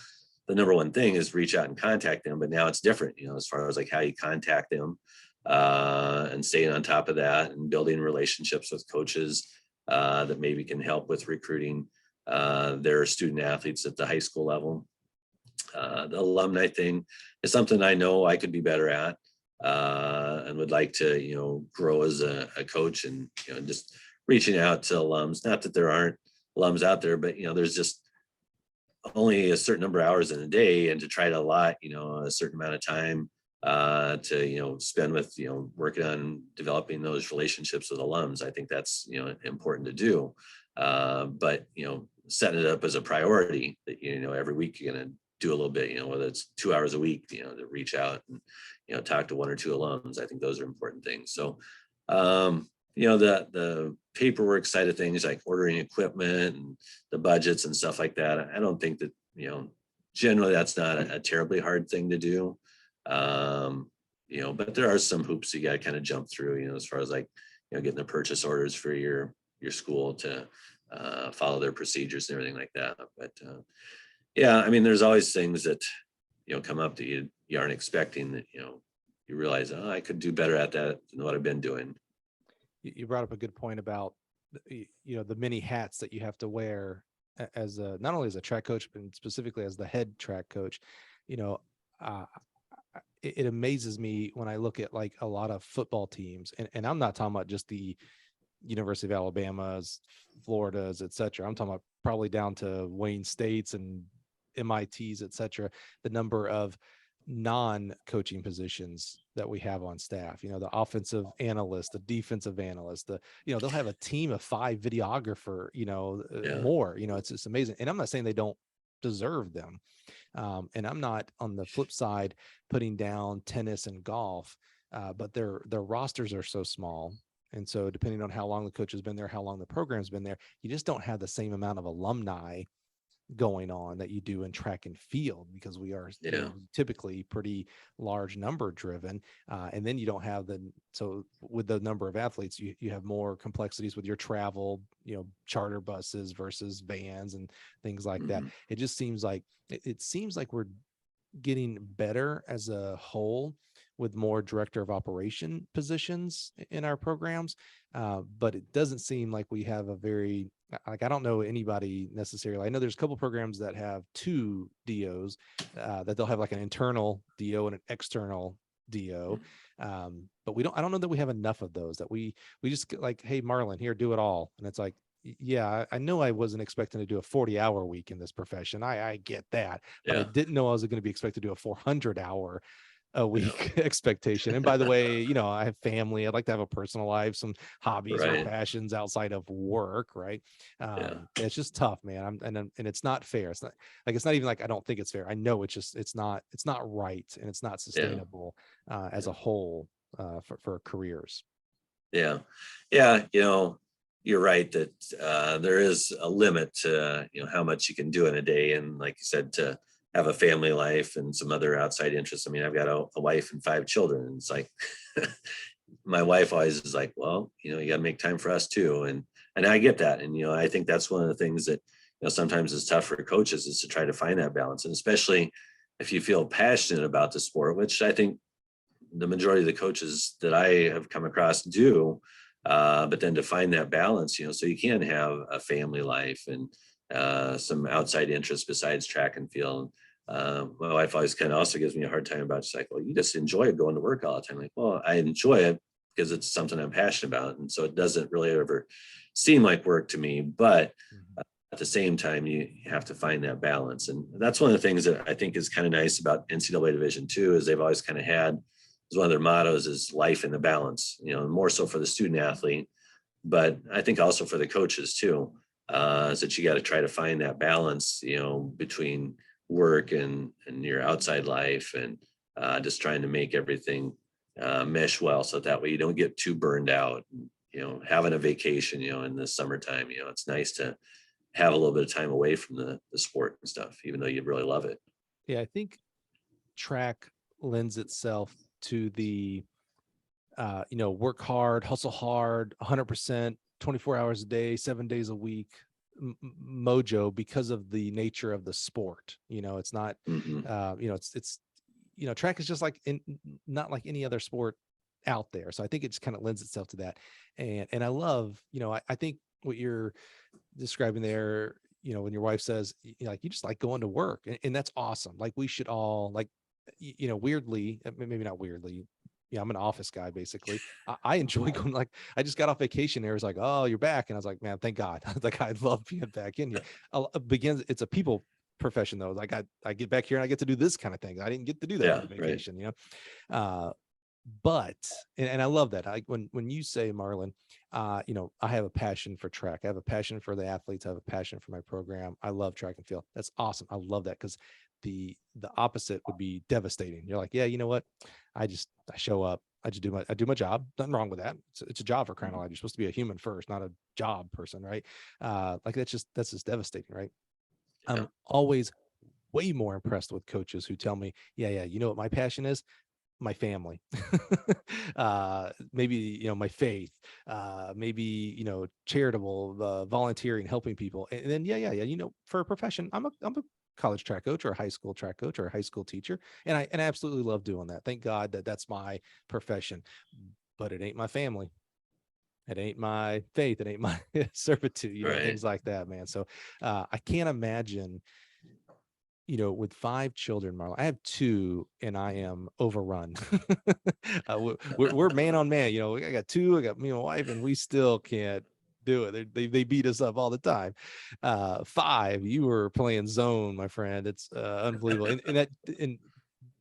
the number one thing, is reach out and contact them. But now it's different, as far as like how you contact them, and staying on top of that and building relationships with coaches that maybe can help with recruiting their student athletes at the high school level. The alumni thing is something I know I could be better at, and would like to, grow as a coach, and, just reaching out to alums. Not that there aren't alums out there, but, there's just only a certain number of hours in a day, and to try to allot, a certain amount of time to, spend with, working on developing those relationships with alums. I think that's, important to do. But, setting it up as a priority that, every week you're going to do a little bit, whether it's 2 hours a week, to reach out and, talk to one or two alums. I think those are important things. So, the paperwork side of things, like ordering equipment and the budgets and stuff like that, I don't think that, generally that's not a terribly hard thing to do. But there are some hoops you got to kind of jump through, as far as like, getting the purchase orders for your school to follow their procedures and everything like that. But yeah, I mean, there's always things that, come up that you aren't expecting, that, you realize, oh, I could do better at that than what I've been doing. You brought up a good point about, the many hats that you have to wear as not only as a track coach, but specifically as the head track coach. Uh, it amazes me when I look at like a lot of football teams, and I'm not talking about just the University of Alabama's, Florida's, et cetera. I'm talking about probably down to Wayne States and MIT's, et cetera, the number of non-coaching positions that we have on staff, the offensive analyst, the defensive analyst, they'll have a team of 5 videographer, Yeah. more, it's just amazing. And I'm not saying they don't deserve them. And I'm not, on the flip side, putting down tennis and golf, but their rosters are so small. And so depending on how long the coach has been there, how long the program's been there, you just don't have the same amount of alumni going on that you do in track and field, because we are typically pretty large number driven. And then you don't have so with the number of athletes, you have more complexities with your travel, charter buses versus vans and things like that. It just seems like, it seems like we're getting better as a whole with more director of operation positions in our programs. But it doesn't seem like we have a very, like, I don't know anybody necessarily. I know there's a couple programs that have 2 DOs, that they'll have like an internal DO and an external DO. But I don't know that we have enough of those, that we just like, hey, Marlon, here, do it all. And it's like, yeah, I know I wasn't expecting to do a 40-hour week in this profession. I get that, but I didn't know I was going to be expected to do a 400-hour a week expectation. And by the way, I have family. I'd like to have a personal life, some hobbies or passions outside of work. Right. It's just tough, man. And it's not fair. It's not even like, I don't think it's fair. I know it's not right. And it's not sustainable as a whole for careers. Yeah. You're right that there is a limit to, how much you can do in a day. And like you said, to have a family life and some other outside interests. I mean, I've got a wife and 5 children. And it's like, my wife always is like, well, you got to make time for us too. And I get that. And, I think that's one of the things that, sometimes is tough for coaches, is to try to find that balance. And especially if you feel passionate about the sport, which I think the majority of the coaches that I have come across do, but then to find that balance, so you can have a family life and some outside interests besides track and field. My wife always kind of also gives me a hard time about, she's like, well, you just enjoy going to work all the time. Like, well, I enjoy it because it's something I'm passionate about. And so it doesn't really ever seem like work to me, but at the same time, you have to find that balance. And that's one of the things that I think is kind of nice about NCAA Division II, is they've always kind of had, as one of their mottos, is life in the balance, more so for the student athlete, but I think also for the coaches too. is that you got to try to find that balance, between work and your outside life, and just trying to make everything mesh well, so that way you don't get too burned out. Having a vacation, in the summertime, it's nice to have a little bit of time away from the sport and stuff, even though you really love it. Yeah, I think track lends itself to the work hard, hustle hard, 100%, 24 hours a day, 7 days a week mojo, because of the nature of the sport. It's not Hmm. it's track is just like not like any other sport out there. So I think it just kind of lends itself to that. And I love, I think what you're describing there, when your wife says, like, you just like going to work, and that's awesome. Like, we should all, like, weirdly, maybe not weirdly, I'm an office guy, basically. I enjoy going, like, I just got off vacation there. It was like, oh, you're back. And I was like, man, thank God. I was like, I love being back in here. It's a people profession, though. Like, I get back here and I get to do this kind of thing. I didn't get to do that Yeah, on right. vacation, but and I love that. When you say, Marlon, I have a passion for track. I have a passion for the athletes. I have a passion for my program. I love track and field. That's awesome. I love that, because the opposite would be devastating. You're like, yeah, you know what? I show up. I do my job. Nothing wrong with that. It's a job, for crying out loud. You're supposed to be a human first, not a job person, right? Like, that's just devastating, right? Yeah. I'm always way more impressed with coaches who tell me, yeah, you know what my passion is? My family. Maybe, my faith, maybe, charitable, volunteering, helping people. And then, yeah, for a profession, I'm a college track coach, or a high school track coach, or a high school teacher. And I absolutely love doing that. Thank God that that's my profession, but it ain't my family. It ain't my faith. It ain't my servitude, Right. things like that, man. So I can't imagine, with 5 children, Marlon. I have 2, and I am overrun. We're man on man. I got 2. I got me and my wife, and we still can't do it. They beat us up all the time. 5, you were playing zone, my friend. It's unbelievable. And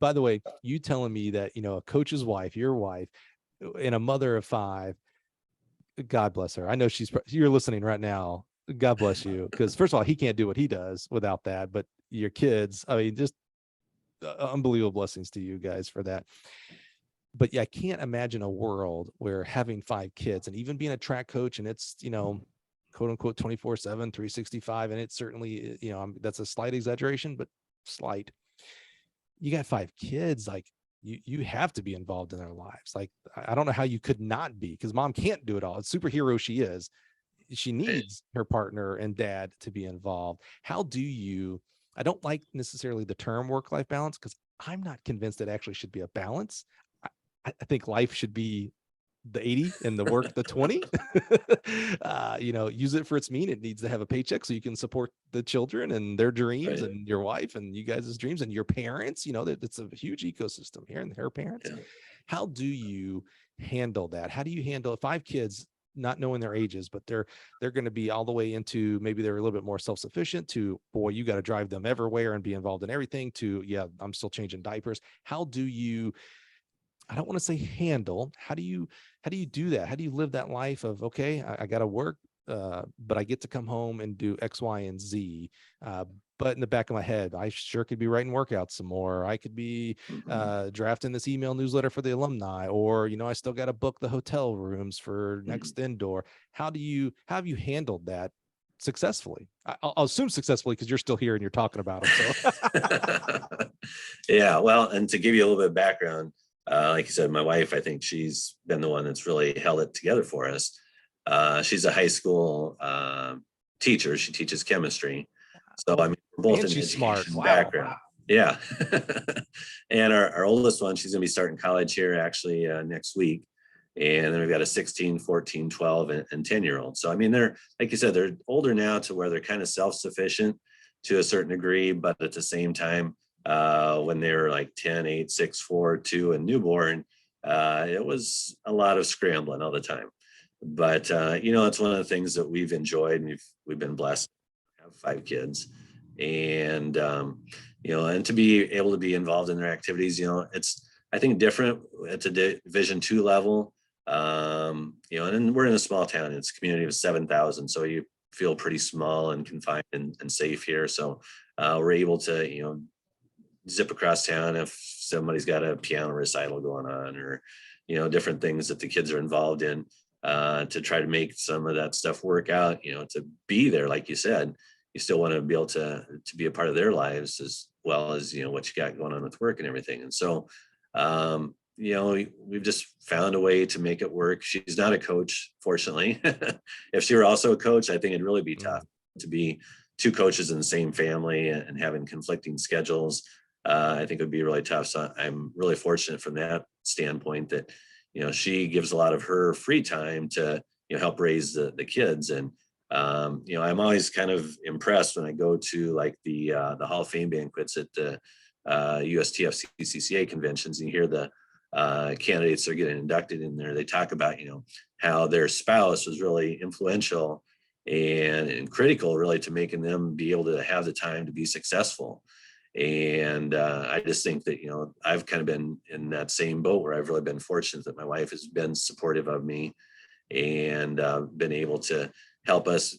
by the way, you telling me that a coach's wife, your wife, and a mother of 5. God bless her. I know you're listening right now. God bless you. Because first of all, he can't do what he does without that. But your kids, I mean, just unbelievable blessings to you guys for that. But yeah, I can't imagine a world where having 5 kids, and even being a track coach, and it's, quote unquote 24/7, 365. And it's certainly, that's a slight exaggeration, but slight. You got 5 kids, like, you have to be involved in their lives. Like, I don't know how you could not be, because mom can't do it all. It's superhero she is. She needs her partner and dad to be involved. How do you, I don't like necessarily the term work-life balance, because I'm not convinced it actually should be a balance. I think life should be the 80 and the work the 20. Use it for its mean. It needs to have a paycheck so you can support the children and their dreams, Right. and your wife and you guys' dreams, and your parents. That it's a huge ecosystem here, and her parents. Yeah. How do you handle that? How do you handle 5 kids, not knowing their ages, but they're going to be all the way into, maybe they're a little bit more self-sufficient, to, boy, you got to drive them everywhere and be involved in everything, to, yeah, I'm still changing diapers. How do you, I don't want to say handle, how do you do that? How do you live that life of, okay, I got to work, but I get to come home and do X, Y, and Z. But in the back of my head, I sure could be writing workouts some more. I could be drafting this email newsletter for the alumni, or, I still got to book the hotel rooms for next indoor. How have you handled that successfully? I'll assume successfully, because you're still here and you're talking about them. So Yeah, well, and to give you a little bit of background, like you said, my wife, I think she's been the one that's really held it together for us. She's a high school teacher. She teaches chemistry. So, I mean, we're both and in the she's smart. education Wow. background. Yeah. And our oldest one, she's going to be starting college here actually next week. And then we've got a 16, 14, 12, and 10-year-old. So, I mean, they're, like you said, they're older now to where they're kind of self-sufficient to a certain degree, but at the same time, when they were like 10, 8, 6, 4, 2, and newborn, it was a lot of scrambling all the time. But it's one of the things that we've enjoyed, and we've been blessed to have 5 kids, and and to be able to be involved in their activities. It's, I think, different at the Division II level. And then we're in a small town. It's a community of 7,000, so you feel pretty small and confined and safe here. So we're able to, zip across town if somebody's got a piano recital going on, or, different things that the kids are involved in, to try to make some of that stuff work out, to be there. Like you said, you still want to be able to be a part of their lives as well as, what you got going on with work and everything. And so, we've just found a way to make it work. She's not a coach, fortunately. If she were also a coach, I think it'd really be tough to be two coaches in the same family and having conflicting schedules. I think it would be really tough. So I'm really fortunate from that standpoint that, she gives a lot of her free time to, help raise the kids. And, I'm always kind of impressed when I go to like the Hall of Fame banquets at the USTF CCCA conventions, and you hear the candidates are getting inducted in there. They talk about, how their spouse was really influential and critical really to making them be able to have the time to be successful. And I just think that, I've kind of been in that same boat where I've really been fortunate that my wife has been supportive of me and been able to help us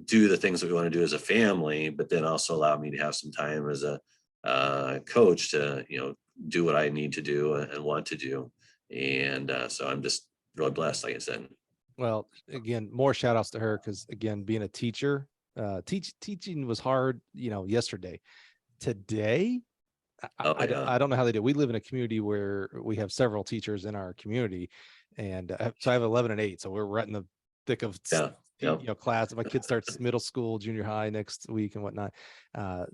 do the things that we want to do as a family, but then also allow me to have some time as a coach to, do what I need to do and want to do. And so I'm just really blessed, like I said. Well, again, more shout outs to her, because again, being a teacher, teaching was hard, yesterday. Today, I don't know how they do. We live in a community where we have several teachers in our community, and so I have 11 and 8, so we're right in the thick of class. My kid starts middle school, junior high next week and whatnot.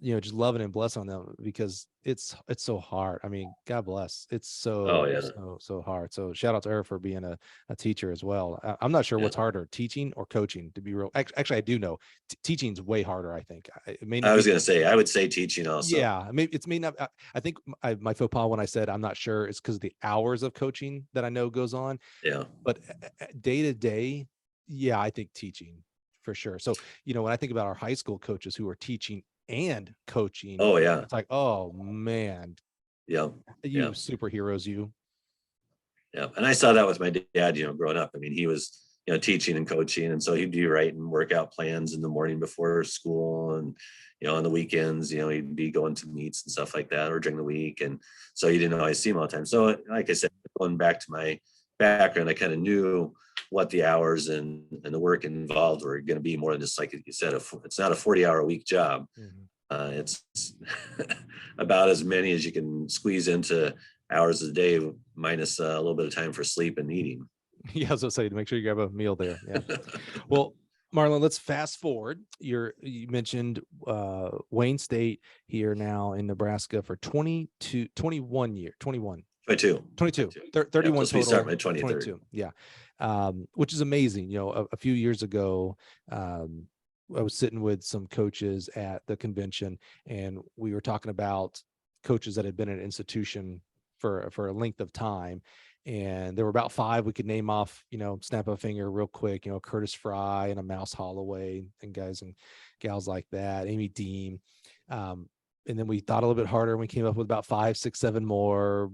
Just loving and blessing them, because it's so hard. I mean, God bless. It's so hard. So shout out to her for being a teacher as well. I'm not sure what's harder, teaching or coaching, to be real. Actually, I do know teaching's way harder. I think I was going to say, I would say teaching also. Yeah, maybe it's may not. I think my faux pas when I said I'm not sure is because of the hours of coaching that I know goes on. Yeah. But day to day, yeah, I think teaching for sure. So, when I think about our high school coaches who are teaching and coaching, oh yeah, it's like, oh man, yeah, superheroes, you. Yeah, and I saw that with my dad, growing up. I mean, he was, teaching and coaching, and so he'd be writing workout plans in the morning before school, and on the weekends, he'd be going to meets and stuff like that, or during the week, and so you didn't always see him all the time. So, like I said, going back to my background, I kind of knew what the hours and the work involved were going to be, more than just like you said, it's not a 40-hour a week job. It's about as many as you can squeeze into hours a day, minus a little bit of time for sleep and eating. Yeah, I was gonna say, to make sure you grab a meal there. Yeah. Well, Marlon, let's fast forward. You mentioned Wayne State here now in Nebraska for 21 years, 21. 22. 22. 31 total. We start my 23rd. 22. Yeah. Which is amazing. A few years ago, I was sitting with some coaches at the convention, and we were talking about coaches that had been at an institution for a length of time. And there were about 5 we could name off, snap a finger real quick, Curtis Fry and a Mouse Holloway and guys and gals like that, Amy Dean. And then we thought a little bit harder, and we came up with about 5, 6, 7 more.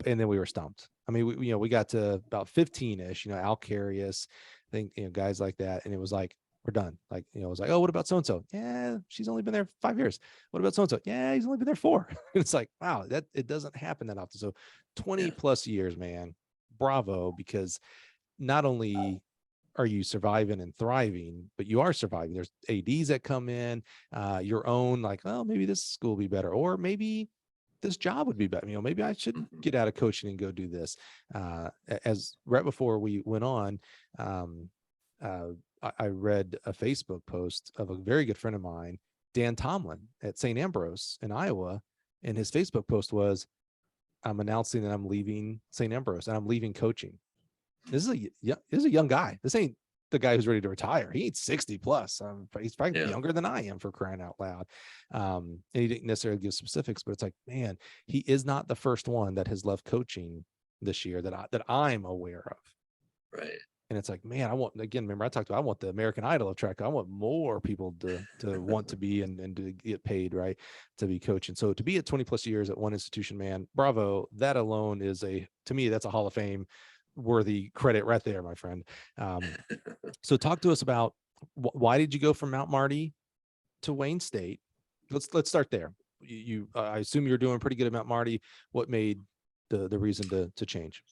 And then we were stumped. I mean, we got to about 15-ish, Al Carius, I think, guys like that. And it was like, we're done. Like, it was like, oh, what about so-and-so? Yeah, she's only been there 5 years. What about so-and-so? Yeah, he's only been there 4. It's like, wow, that it doesn't happen that often. So 20 plus years, man, bravo, because not only are you surviving and thriving, but you are surviving. There's ADs that come in, your own, like, oh, maybe this school will be better, or maybe this job would be better. Maybe I should get out of coaching and go do this. As right before we went on, I read a Facebook post of a very good friend of mine, Dan Tomlin at St. Ambrose in Iowa. And his Facebook post was, I'm announcing that I'm leaving St. Ambrose and I'm leaving coaching. This is a young guy. This ain't the guy who's ready to retire. He ain't 60 plus. He's probably younger than I am, for crying out loud. And he didn't necessarily give specifics, but it's like, man, he is not the first one that has left coaching this year that I'm aware of. Right. And it's like, man, remember I want the American Idol of track. I want more people to want to be and to get paid, right, to be coaching. So to be at 20 plus years at one institution, man, bravo. That alone is to me, that's a Hall of Fame worthy credit right there, my friend. So talk to us about Why did you go from Mount Marty to Wayne State? Let's start there. I assume you're doing pretty good at Mount Marty. What made the reason to change?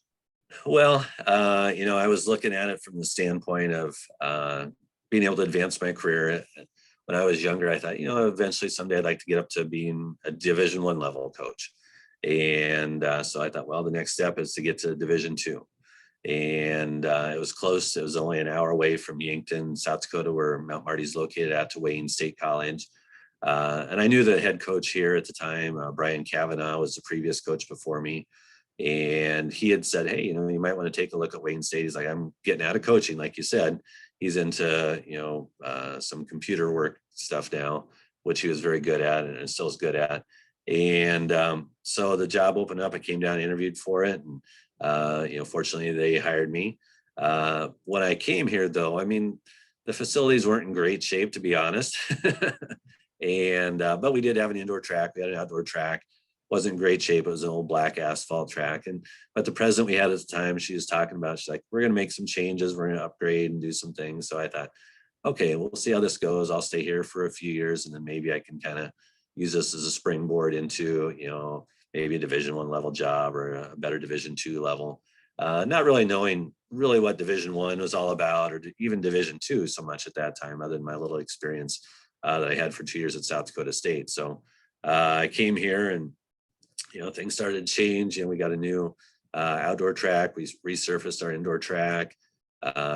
Well, I was looking at it from the standpoint of being able to advance my career. When I was younger, I thought, eventually someday I'd like to get up to being a Division I level coach. And so I thought, well, the next step is to get to Division II. And it was close. It was only an hour away from Yankton, South Dakota, where Mount Marty's located at, to Wayne State College. And I knew the head coach here at the time, Brian Kavanaugh, was the previous coach before me. And he had said, hey, you might want to take a look at Wayne State. He's like, I'm getting out of coaching. Like you said, he's into, some computer work stuff now, which he was very good at and still is good at. And so the job opened up. I came down and interviewed for it. And, fortunately, they hired me. When I came here, though, the facilities weren't in great shape, to be honest. But we did have an indoor track. We had an outdoor track. Wasn't in great shape. It was an old black asphalt track. But the president we had at the time, she was talking about, she's like, we're going to make some changes. We're going to upgrade and do some things. So I thought, okay, we'll see how this goes. I'll stay here for a few years, and then maybe I can kind of use this as a springboard into, maybe a Division I level job or a better Division II level. Not really knowing really what Division I was all about, or even Division II so much at that time, other than my little experience that I had for 2 years at South Dakota State. So I came here, and things started to change. We got a new outdoor track. We resurfaced our indoor track,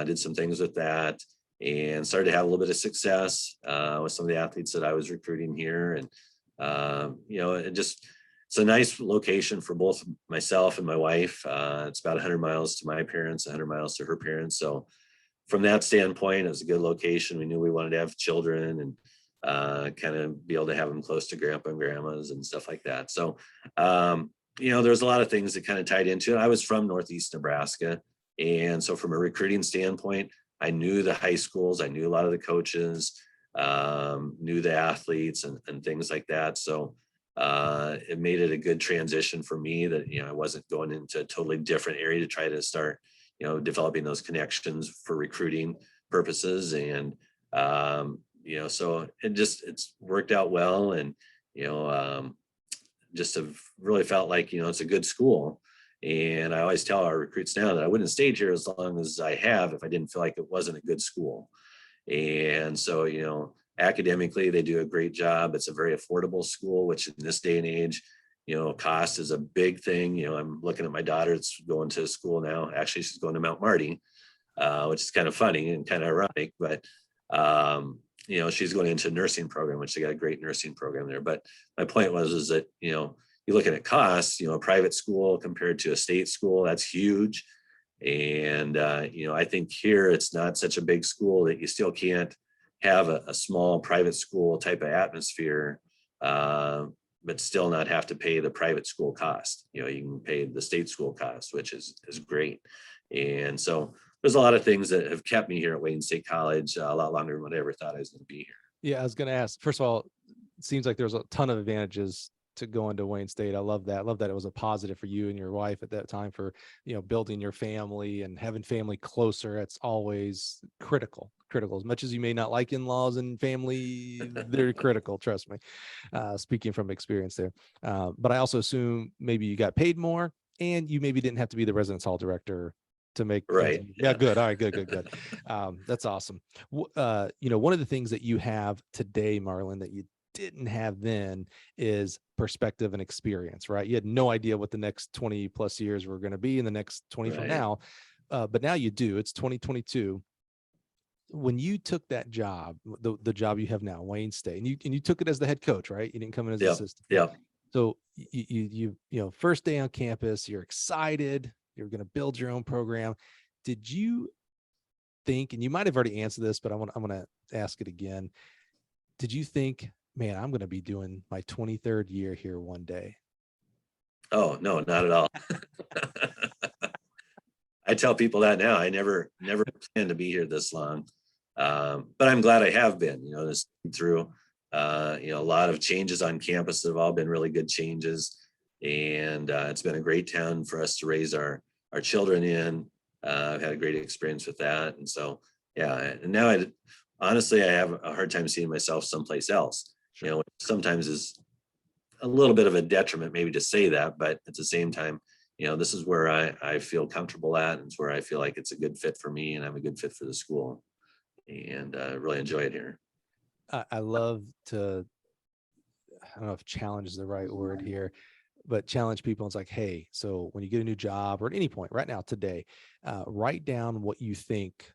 did some things with that, and started to have a little bit of success with some of the athletes that I was recruiting here. And it's a nice location for both myself and my wife. It's about 100 miles to my parents, 100 miles to her parents. So from that standpoint, it was a good location. We knew we wanted to have children, and kind of be able to have them close to grandpa and grandmas and stuff like that. So, there's a lot of things that kind of tied into it. I was from Northeast Nebraska. And so from a recruiting standpoint, I knew the high schools, I knew a lot of the coaches, knew the athletes and things like that. So it made it a good transition for me that, I wasn't going into a totally different area to try to start, developing those connections for recruiting purposes. And, so it's worked out well. And, just have really felt like, it's a good school. And I always tell our recruits now that I wouldn't have stayed here as long as I have if I didn't feel like it wasn't a good school. And so, academically, they do a great job. It's a very affordable school, which in this day and age, cost is a big thing. I'm looking at my daughter that's going to school now. Actually, she's going to Mount Marty, which is kind of funny and kind of ironic, but she's going into a nursing program, which they got a great nursing program there. But my point is that, you're looking at costs, a private school compared to a state school, that's huge. And, I think here it's not such a big school that you still can't have a small private school type of atmosphere, but still not have to pay the private school cost. You can pay the state school cost, which is great. And so there's a lot of things that have kept me here at Wayne State College a lot longer than what I ever thought I was going to be here. Yeah, I was going to ask, first of all, it seems like there's a ton of advantages to going to Wayne State. I love that. I love that it was a positive for you and your wife at that time for, building your family and having family closer. It's always critical. As much as you may not like in-laws and family, they're critical. Trust me. Speaking from experience there. But I also assume maybe you got paid more and you maybe didn't have to be the residence hall director to make. Right. Yeah. Good. All right. Good. That's awesome. One of the things that you have today, Marlon, that you didn't have then is perspective and experience, right? You had no idea what the next 20 plus years were going to be in the next 20 from now. But now you do. It's 2022. When you took that job, the job you have now, Wayne State, and you took it as the head coach, right? You didn't come in as an assistant. Yeah. So you first day on campus, you're excited. You're going to build your own program. Did you think, and you might have already answered this, but I'm going to ask it again. Did you think, man, I'm going to be doing my 23rd year here one day? Oh, no, not at all. I tell people that now. I never planned to be here this long. But I'm glad I have been, this through, a lot of changes on campus that have all been really good changes. And it's been a great town for us to raise our children in. I've had a great experience with that. And so, yeah, and now honestly, I have a hard time seeing myself someplace else. Sure. You know, sometimes is a little bit of a detriment maybe to say that, but at the same time, you know, this is where I feel comfortable at, and it's where I feel like it's a good fit for me and I'm a good fit for the school, and really enjoy it here. I love to, I don't know if challenge is the right word here, but challenge people. It's like, hey, so when you get a new job or at any point right now, today, write down what you think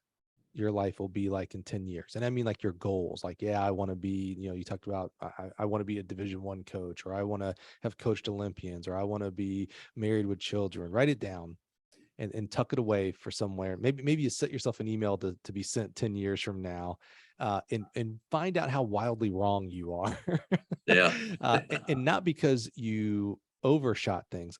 your life will be like in 10 years. And I mean, like your goals, like, yeah, I want to be, you talked about, I want to be a Division I coach, or I want to have coached Olympians, or I want to be married with children. Write it down and tuck it away for somewhere. Maybe you set yourself an email to be sent 10 years from now, and find out how wildly wrong you are. Yeah. And not because you overshot things,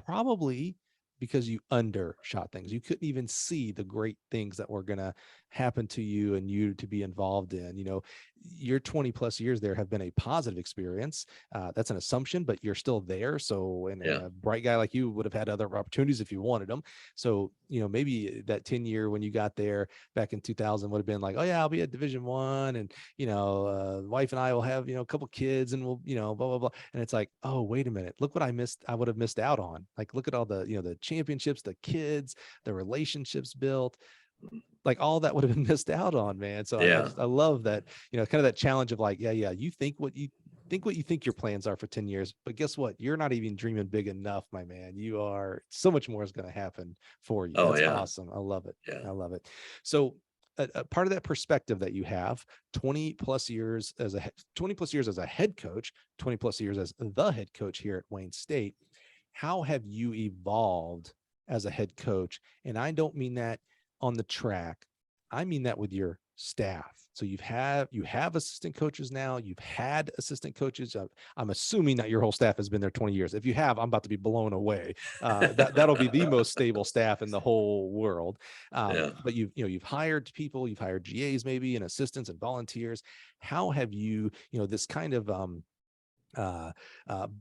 probably because you undershot things. You couldn't even see the great things that were going to happen to you and you to be involved in. Your 20 plus years there have been a positive experience. That's an assumption, but you're still there. So, and Yeah. a bright guy like you would have had other opportunities if you wanted them. So, maybe that 10-year when you got there back in 2000 would have been like, oh yeah, I'll be at Division I, and, wife and I will have, a couple kids, and we'll, blah, blah, blah. And it's like, oh, wait a minute, look what I would have missed out on. Like, look at all the, the championships, the kids, the relationships built, like all that would have been missed out on, man. So Yeah. I love that, kind of that challenge of like, yeah, you think what you think your plans are for 10 years, but guess what? You're not even dreaming big enough, my man. You are, so much more is going to happen for you. Oh That's yeah. awesome. I love it. Yeah. I love it. So a part of that perspective that you have 20 plus years as a 20 plus years as a head coach, 20 plus years as the head coach here at Wayne State, how have you evolved as a head coach? And I don't mean that on the track. I mean that with your staff. So you have assistant coaches now. You've had assistant coaches. I'm assuming that your whole staff has been there 20 years. If you have, I'm about to be blown away. That'll be the most stable staff in the whole world. Yeah. But you've hired people. You've hired GAs maybe, and assistants and volunteers. How have you, this kind of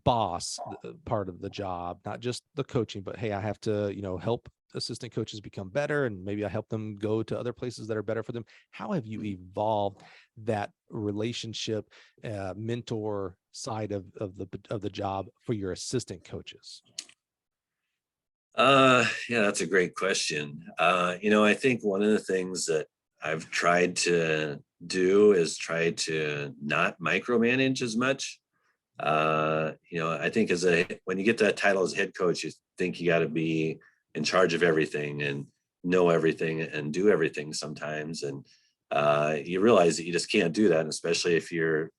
boss part of the job, not just the coaching, but hey, I have to, help assistant coaches become better, and maybe I help them go to other places that are better for them. How have you evolved that relationship, mentor side of the job for your assistant coaches? Yeah, that's a great question. I think one of the things that I've tried to do is try to not micromanage as much. I think when you get that title as head coach, you think you got to be in charge of everything and know everything and do everything sometimes. And you realize that you just can't do that, especially if you're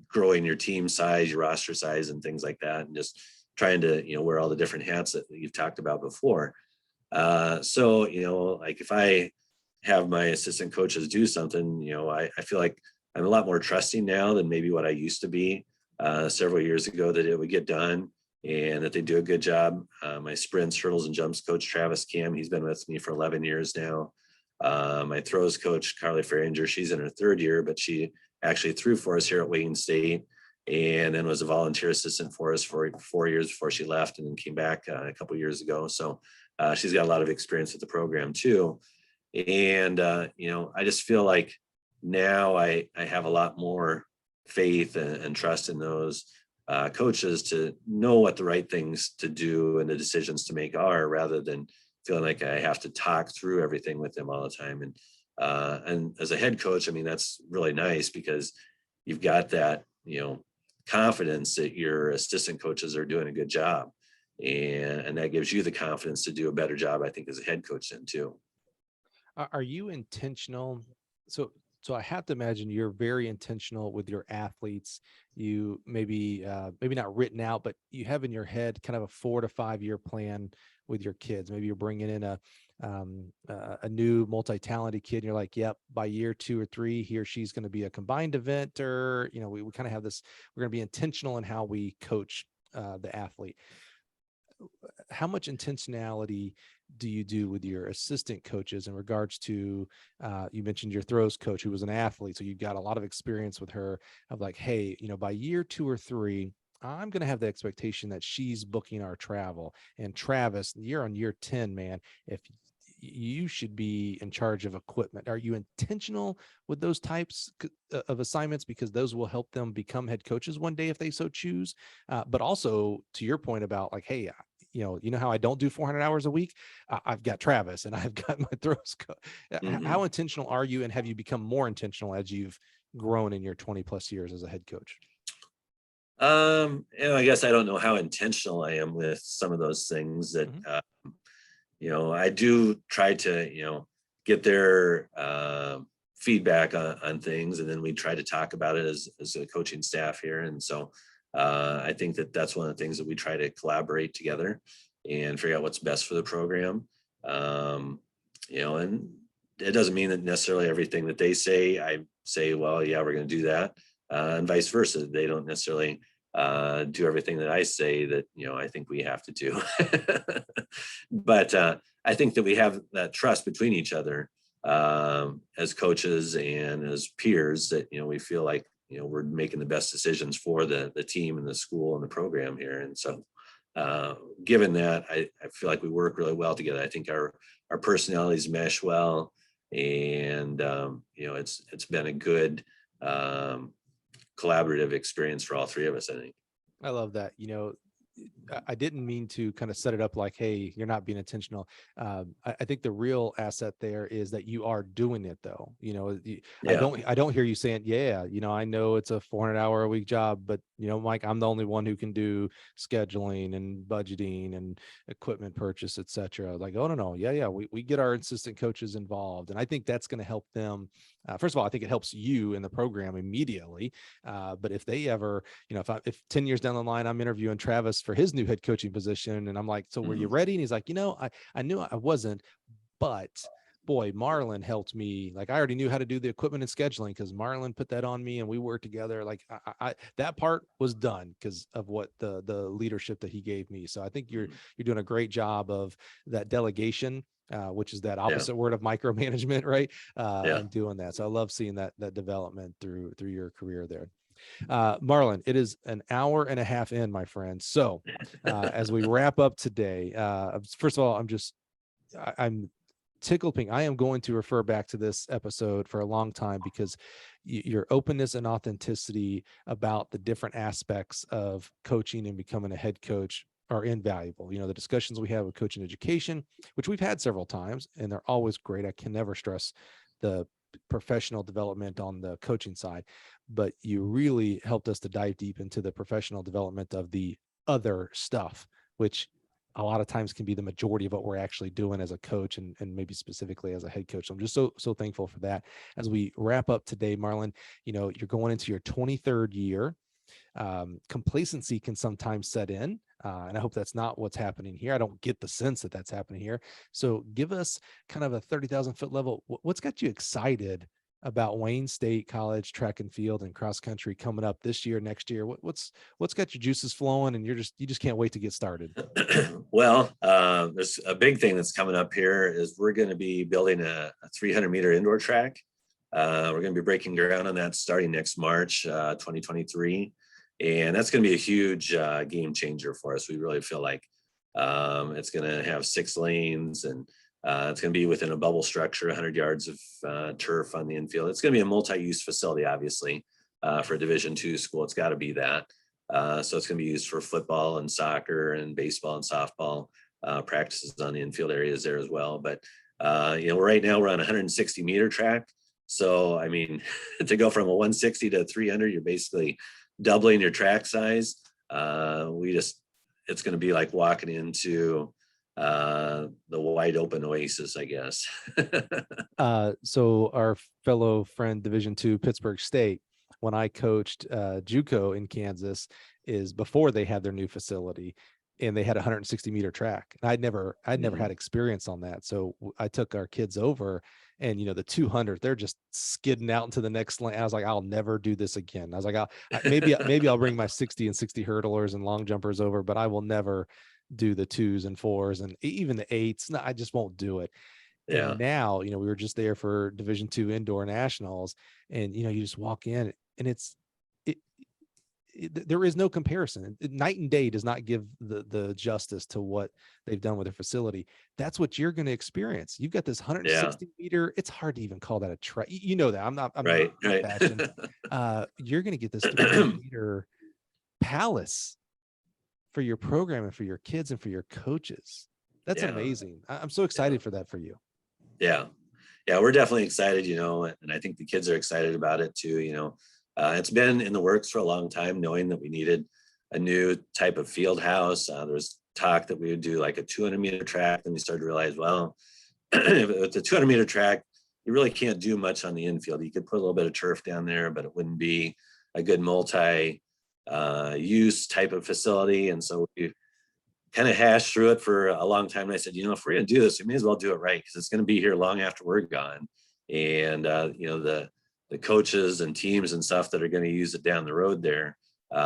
growing your team size, your roster size, and things like that, and just trying to, wear all the different hats that you've talked about before. So, like if I have my assistant coaches do something, I feel like I'm a lot more trusting now than maybe what I used to be several years ago, that it would get done and that they do a good job. My sprints, hurdles, and jumps coach, Travis Cam, he's been with me for 11 years now. My throws coach, Carly Farringer, she's in her third year, but she actually threw for us here at Wayne State, and then was a volunteer assistant for us for 4 years before she left, and then came back a couple of years ago. So she's got a lot of experience with the program too. And, I just feel like now I have a lot more faith and trust in those coaches to know what the right things to do and the decisions to make are, rather than feeling like I have to talk through everything with them all the time. And as a head coach, I mean, that's really nice because you've got that, confidence that your assistant coaches are doing a good job. And that gives you the confidence to do a better job, I think, as a head coach then too. Are you intentional? So I have to imagine you're very intentional with your athletes. You maybe not written out, but you have in your head kind of a 4 to 5 year plan with your kids. Maybe you're bringing in a new multi-talented kid, and you're like, yep, by year 2 or 3, he or she's going to be a combined event, or we kind of have this. We're going to be intentional in how we coach the athlete. How much intentionality do you do with your assistant coaches in regards to, you mentioned your throws coach who was an athlete, so you've got a lot of experience with her, of like, hey, by year 2 or 3, I'm going to have the expectation that she's booking our travel. And Travis, you're on year 10, man. If you should be in charge of equipment. Are you intentional with those types of assignments, because those will help them become head coaches one day if they so choose? But also to your point about like, hey, you know how I don't do 400 hours a week? I've got Travis and I've got my throws. How intentional are you, and have you become more intentional as you've grown in your 20 plus years as a head coach? I guess I don't know how intentional I am with some of those things that, I do try to, get their feedback on things, and then we try to talk about it as a coaching staff here. And so I think that's one of the things that we try to collaborate together and figure out what's best for the program. And it doesn't mean that necessarily everything that they say, I say, well, yeah, we're going to do that. And vice versa. They don't necessarily do everything that I say that, I think we have to do. But I think that we have that trust between each other as coaches and as peers that, we feel like, we're making the best decisions for the team and the school and the program here. And so given that, I feel like we work really well together. I think our personalities mesh well, and it's been a good collaborative experience for all three of us, I think. I love that. I didn't mean to kind of set it up like, hey, you're not being intentional. I think the real asset there is that you are doing it though. I don't hear you saying, yeah, I know it's a 400-hour a week job, but Mike, I'm the only one who can do scheduling and budgeting and equipment purchase, etc. Like, oh no. Yeah. We get our assistant coaches involved. And I think that's going to help them. First of all, I think it helps you in the program immediately. But if they ever, if 10 years down the line, I'm interviewing Travis for his new head coaching position, and I'm like, so were you ready? And he's like, I knew I wasn't, but boy, Marlon helped me. Like, I already knew how to do the equipment and scheduling because Marlon put that on me, and we worked together. Like, I that part was done because of what the leadership that he gave me. So I think you're doing a great job of that delegation, which is that opposite word of micromanagement, right? And doing that. So I love seeing that development through your career there. Marlon, it is an hour and a half in, my friend. So as we wrap up today, first of all, I'm tickled pink. I am going to refer back to this episode for a long time because your openness and authenticity about the different aspects of coaching and becoming a head coach are invaluable. The discussions we have with coaching education, which we've had several times, and they're always great. I can never stress the professional development on the coaching side, but you really helped us to dive deep into the professional development of the other stuff, which a lot of times can be the majority of what we're actually doing as a coach, and maybe specifically as a head coach. So I'm just so thankful for that. As we wrap up today, Marlon, you're going into your 23rd year. Complacency can sometimes set in, and I hope that's not what's happening here. I don't get the sense that that's happening here. So give us kind of a 30,000 foot level. What's got you excited about Wayne State College track and field and cross country coming up this year, next year? What's got your juices flowing, and you just can't wait to get started? Well, there's a big thing that's coming up here is we're going to be building a 300-meter indoor track. We're going to be breaking ground on that starting next March, 2023. And that's going to be a huge game changer for us. We really feel like it's going to have 6 lanes, and it's going to be within a bubble structure, 100 yards of turf on the infield. It's going to be a multi-use facility, obviously, for a Division II school. It's got to be that. So it's going to be used for football and soccer and baseball and softball practices on the infield areas there as well. But, right now we're on a 160-meter track. So, I mean, to go from a 160 to 300, you're basically doubling your track size. It's going to be like walking into the wide open oasis, I guess. So our fellow friend, Division II, Pittsburgh State, when I coached JUCO in Kansas, is before they had their new facility, and they had a 160-meter track. And I'd never had experience on that. So I took our kids over, and the 200, they're just skidding out into the next lane. I was like, I'll never do this again. I was like, maybe I'll bring my 60 and 60 hurdlers and long jumpers over, but I will never do the 2s and 4s and even the 8s. No, I just won't do it. Yeah. And now, we were just there for Division II indoor nationals, and you just walk in, and there is no comparison. Night and day does not give the justice to what they've done with their facility. That's what you're going to experience. You've got this 160 meter. It's hard to even call that a track. You know that. I'm not right. bashing. You're going to get this 300-meter palace for your program and for your kids and for your coaches. That's amazing. I'm so excited for that for you. Yeah. We're definitely excited, and I think the kids are excited about it too. It's been in the works for a long time, knowing that we needed a new type of field house. There was talk that we would do like a 200-meter track. Then we started to realize, well, if it's a 200-meter track, you really can't do much on the infield. You could put a little bit of turf down there, but it wouldn't be a good multi-use type of facility. And so we kind of hashed through it for a long time. And I said, if we're going to do this, we may as well do it right, because it's going to be here long after we're gone. And, the coaches and teams and stuff that are going to use it down the road there,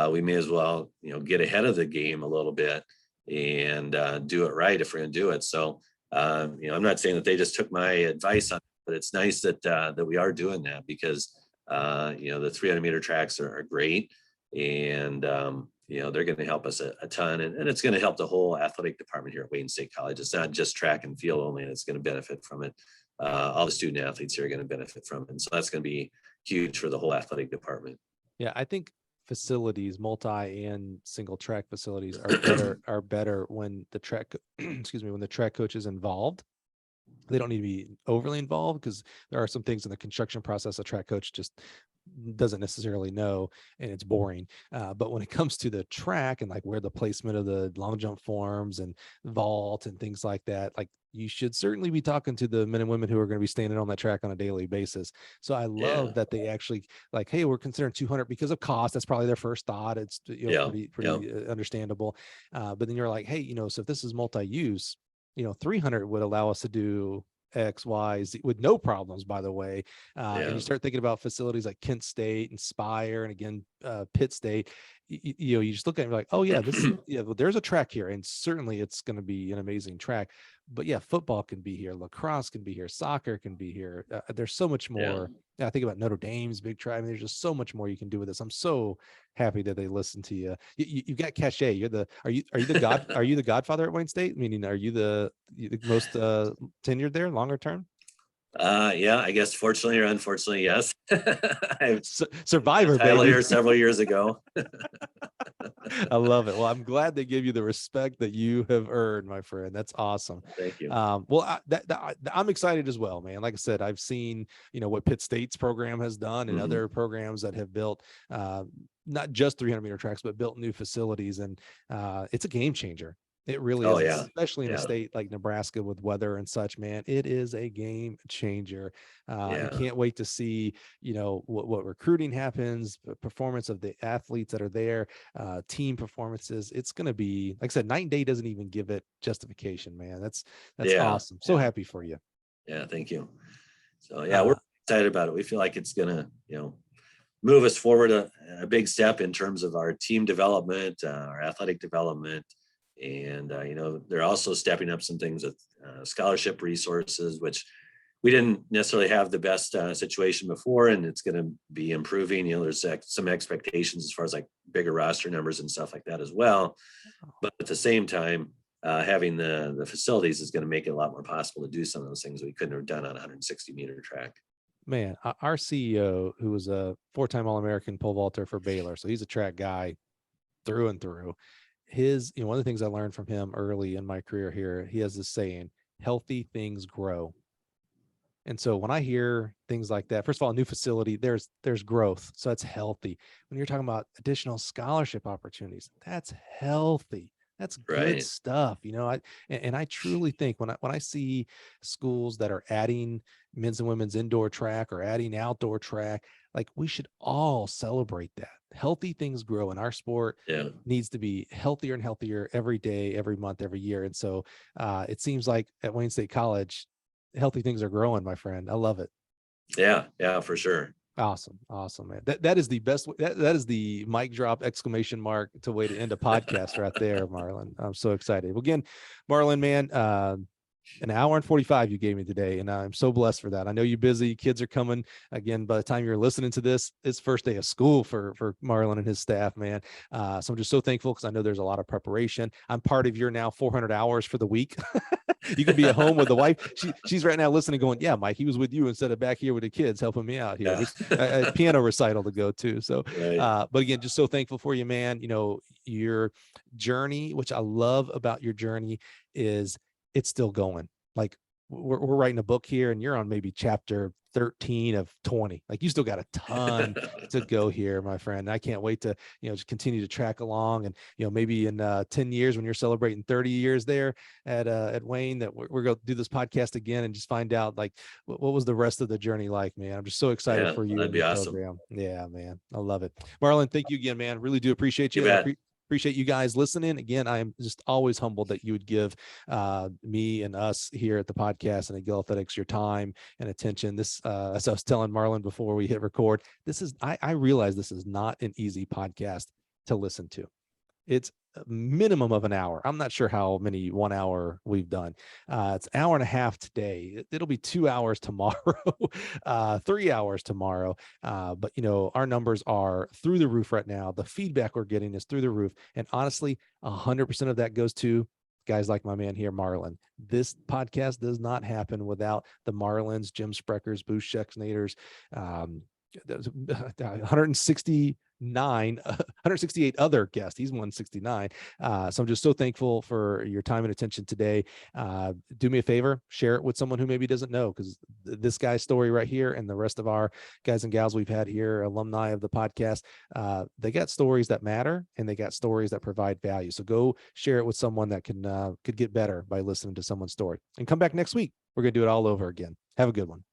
we may as well, get ahead of the game a little bit and do it right if we're going to do it. So, I'm not saying that they just took my advice on it, but it's nice that we are doing that, because, the 300-meter tracks are great. And, they're going to help us a ton, and it's going to help the whole athletic department here at Wayne State College. It's not just track and field only, and it's going to benefit from it. All the student athletes here are going to benefit from it. And so that's going to be huge for the whole athletic department. Yeah, I think facilities, multi and single track facilities are better when the track, when the track coach is involved. They don't need to be overly involved, because there are some things in the construction process a track coach just doesn't necessarily know, and it's boring. But when it comes to the track and like where the placement of the long jump forms and vault and things like that, like you should certainly be talking to the men and women who are going to be standing on that track on a daily basis. So I love that they actually like, hey, we're considering 200 because of cost. That's probably their first thought. It's pretty understandable. But then you're like, hey, so if this is multi-use, 300 would allow us to do X, Y, Z with no problems, by the way. And you start thinking about facilities like Kent State and Spire, and again, Pitt State, you just look at it and you're like, oh yeah, this well, there's a track here, and certainly it's going to be an amazing track. But yeah, football can be here, lacrosse can be here, soccer can be here. There's so much more. I think about Notre Dame's big tribe. I mean, there's just so much more you can do with this. I'm so happy that they listen to you. You've got cachet. Are you the godfather at Wayne State? Meaning, are you the most tenured there, longer term? I guess fortunately or unfortunately, yes. Survivor, baby. Here several years ago. I love it. Well, I'm glad they give you the respect that you have earned, my friend. That's awesome. Thank you. Well, I'm excited as well, man. Like I said, I've seen, what Pitt State's program has done, and other programs that have built, not just 300-meter tracks, but built new facilities. And it's a game changer. It really is, especially in a state like Nebraska with weather and such, man. It is a game changer. I can't wait to see, what recruiting happens, the performance of the athletes that are there, team performances. It's going to be, like I said, night and day doesn't even give it justification, man. That's awesome. So happy for you. Yeah, thank you. So we're excited about it. We feel like it's going to, move us forward a big step in terms of our team development, our athletic development. And, they're also stepping up some things with scholarship resources, which we didn't necessarily have the best situation before, and it's going to be improving. There's some expectations as far as like bigger roster numbers and stuff like that as well. But at the same time, having the facilities is going to make it a lot more possible to do some of those things we couldn't have done on a 160-meter track. Man, our CEO, who was a 4-time All-American pole vaulter for Baylor, so he's a track guy through and through. One of the things I learned from him early in my career here, he has this saying, healthy things grow. And so when I hear things like that, first of all, a new facility, there's growth. So that's healthy. When you're talking about additional scholarship opportunities, that's healthy. That's good stuff. I truly think when I see schools that are adding men's and women's indoor track or adding outdoor track, like we should all celebrate that. Healthy things grow, and our sport needs to be healthier and healthier every day, every month, every year. And so it seems like at Wayne State College, healthy things are growing, my friend. I love it. Yeah, for sure. Awesome, man. That is the best. That is the mic drop exclamation mark way to end a podcast right there, Marlon. I'm so excited. Well, again, Marlon, man, An hour and 45 you gave me today, and I'm so blessed for that. I know you're busy. Kids are coming. Again, by the time you're listening to this, it's first day of school for Marlon and his staff, man. So I'm just so thankful because I know there's a lot of preparation. I'm part of your now 400 hours for the week. You could be at home with the wife. She's right now listening, going, "Yeah, Mike, he was with you instead of back here with the kids helping me out here." Yeah. A piano recital to go to. So, Right. but again, just so thankful for you, man. Your journey, which I love about your journey, is it's still going. Like we're writing a book here, and you're on maybe chapter 13 of 20. Like you still got a ton to go here, my friend. I can't wait to, just continue to track along, and, maybe in 10 years when you're celebrating 30 years there at Wayne, that we're going to do this podcast again and just find out like what was the rest of the journey like, man. I'm just so excited Yeah, for you that'd and be your awesome. program. Yeah, man. I love it. Marlon, thank you again, man. Really do appreciate You you. And bet. appreciate you guys listening. Again, I am just always humbled that you would give me and us here at the podcast and at Gill Athletics your time and attention. This, as I was telling Marlon before we hit record, I realize this is not an easy podcast to listen to. It's a minimum of an hour. I'm not sure how many 1 hour we've done. It's an hour and a half today. It'll be 2 hours tomorrow, 3 hours tomorrow. But our numbers are through the roof right now. The feedback we're getting is through the roof. And honestly, 100% of that goes to guys like my man here, Marlon. This podcast does not happen without the Marlins, Jim Spreckers, Boosh Schexnaders, 168 other guests. He's 169. So I'm just so thankful for your time and attention today. Do me a favor, share it with someone who maybe doesn't know, because this guy's story right here and the rest of our guys and gals we've had here, alumni of the podcast, they got stories that matter and they got stories that provide value. So go share it with someone that could get better by listening to someone's story, and come back next week. We're going to do it all over again. Have a good one.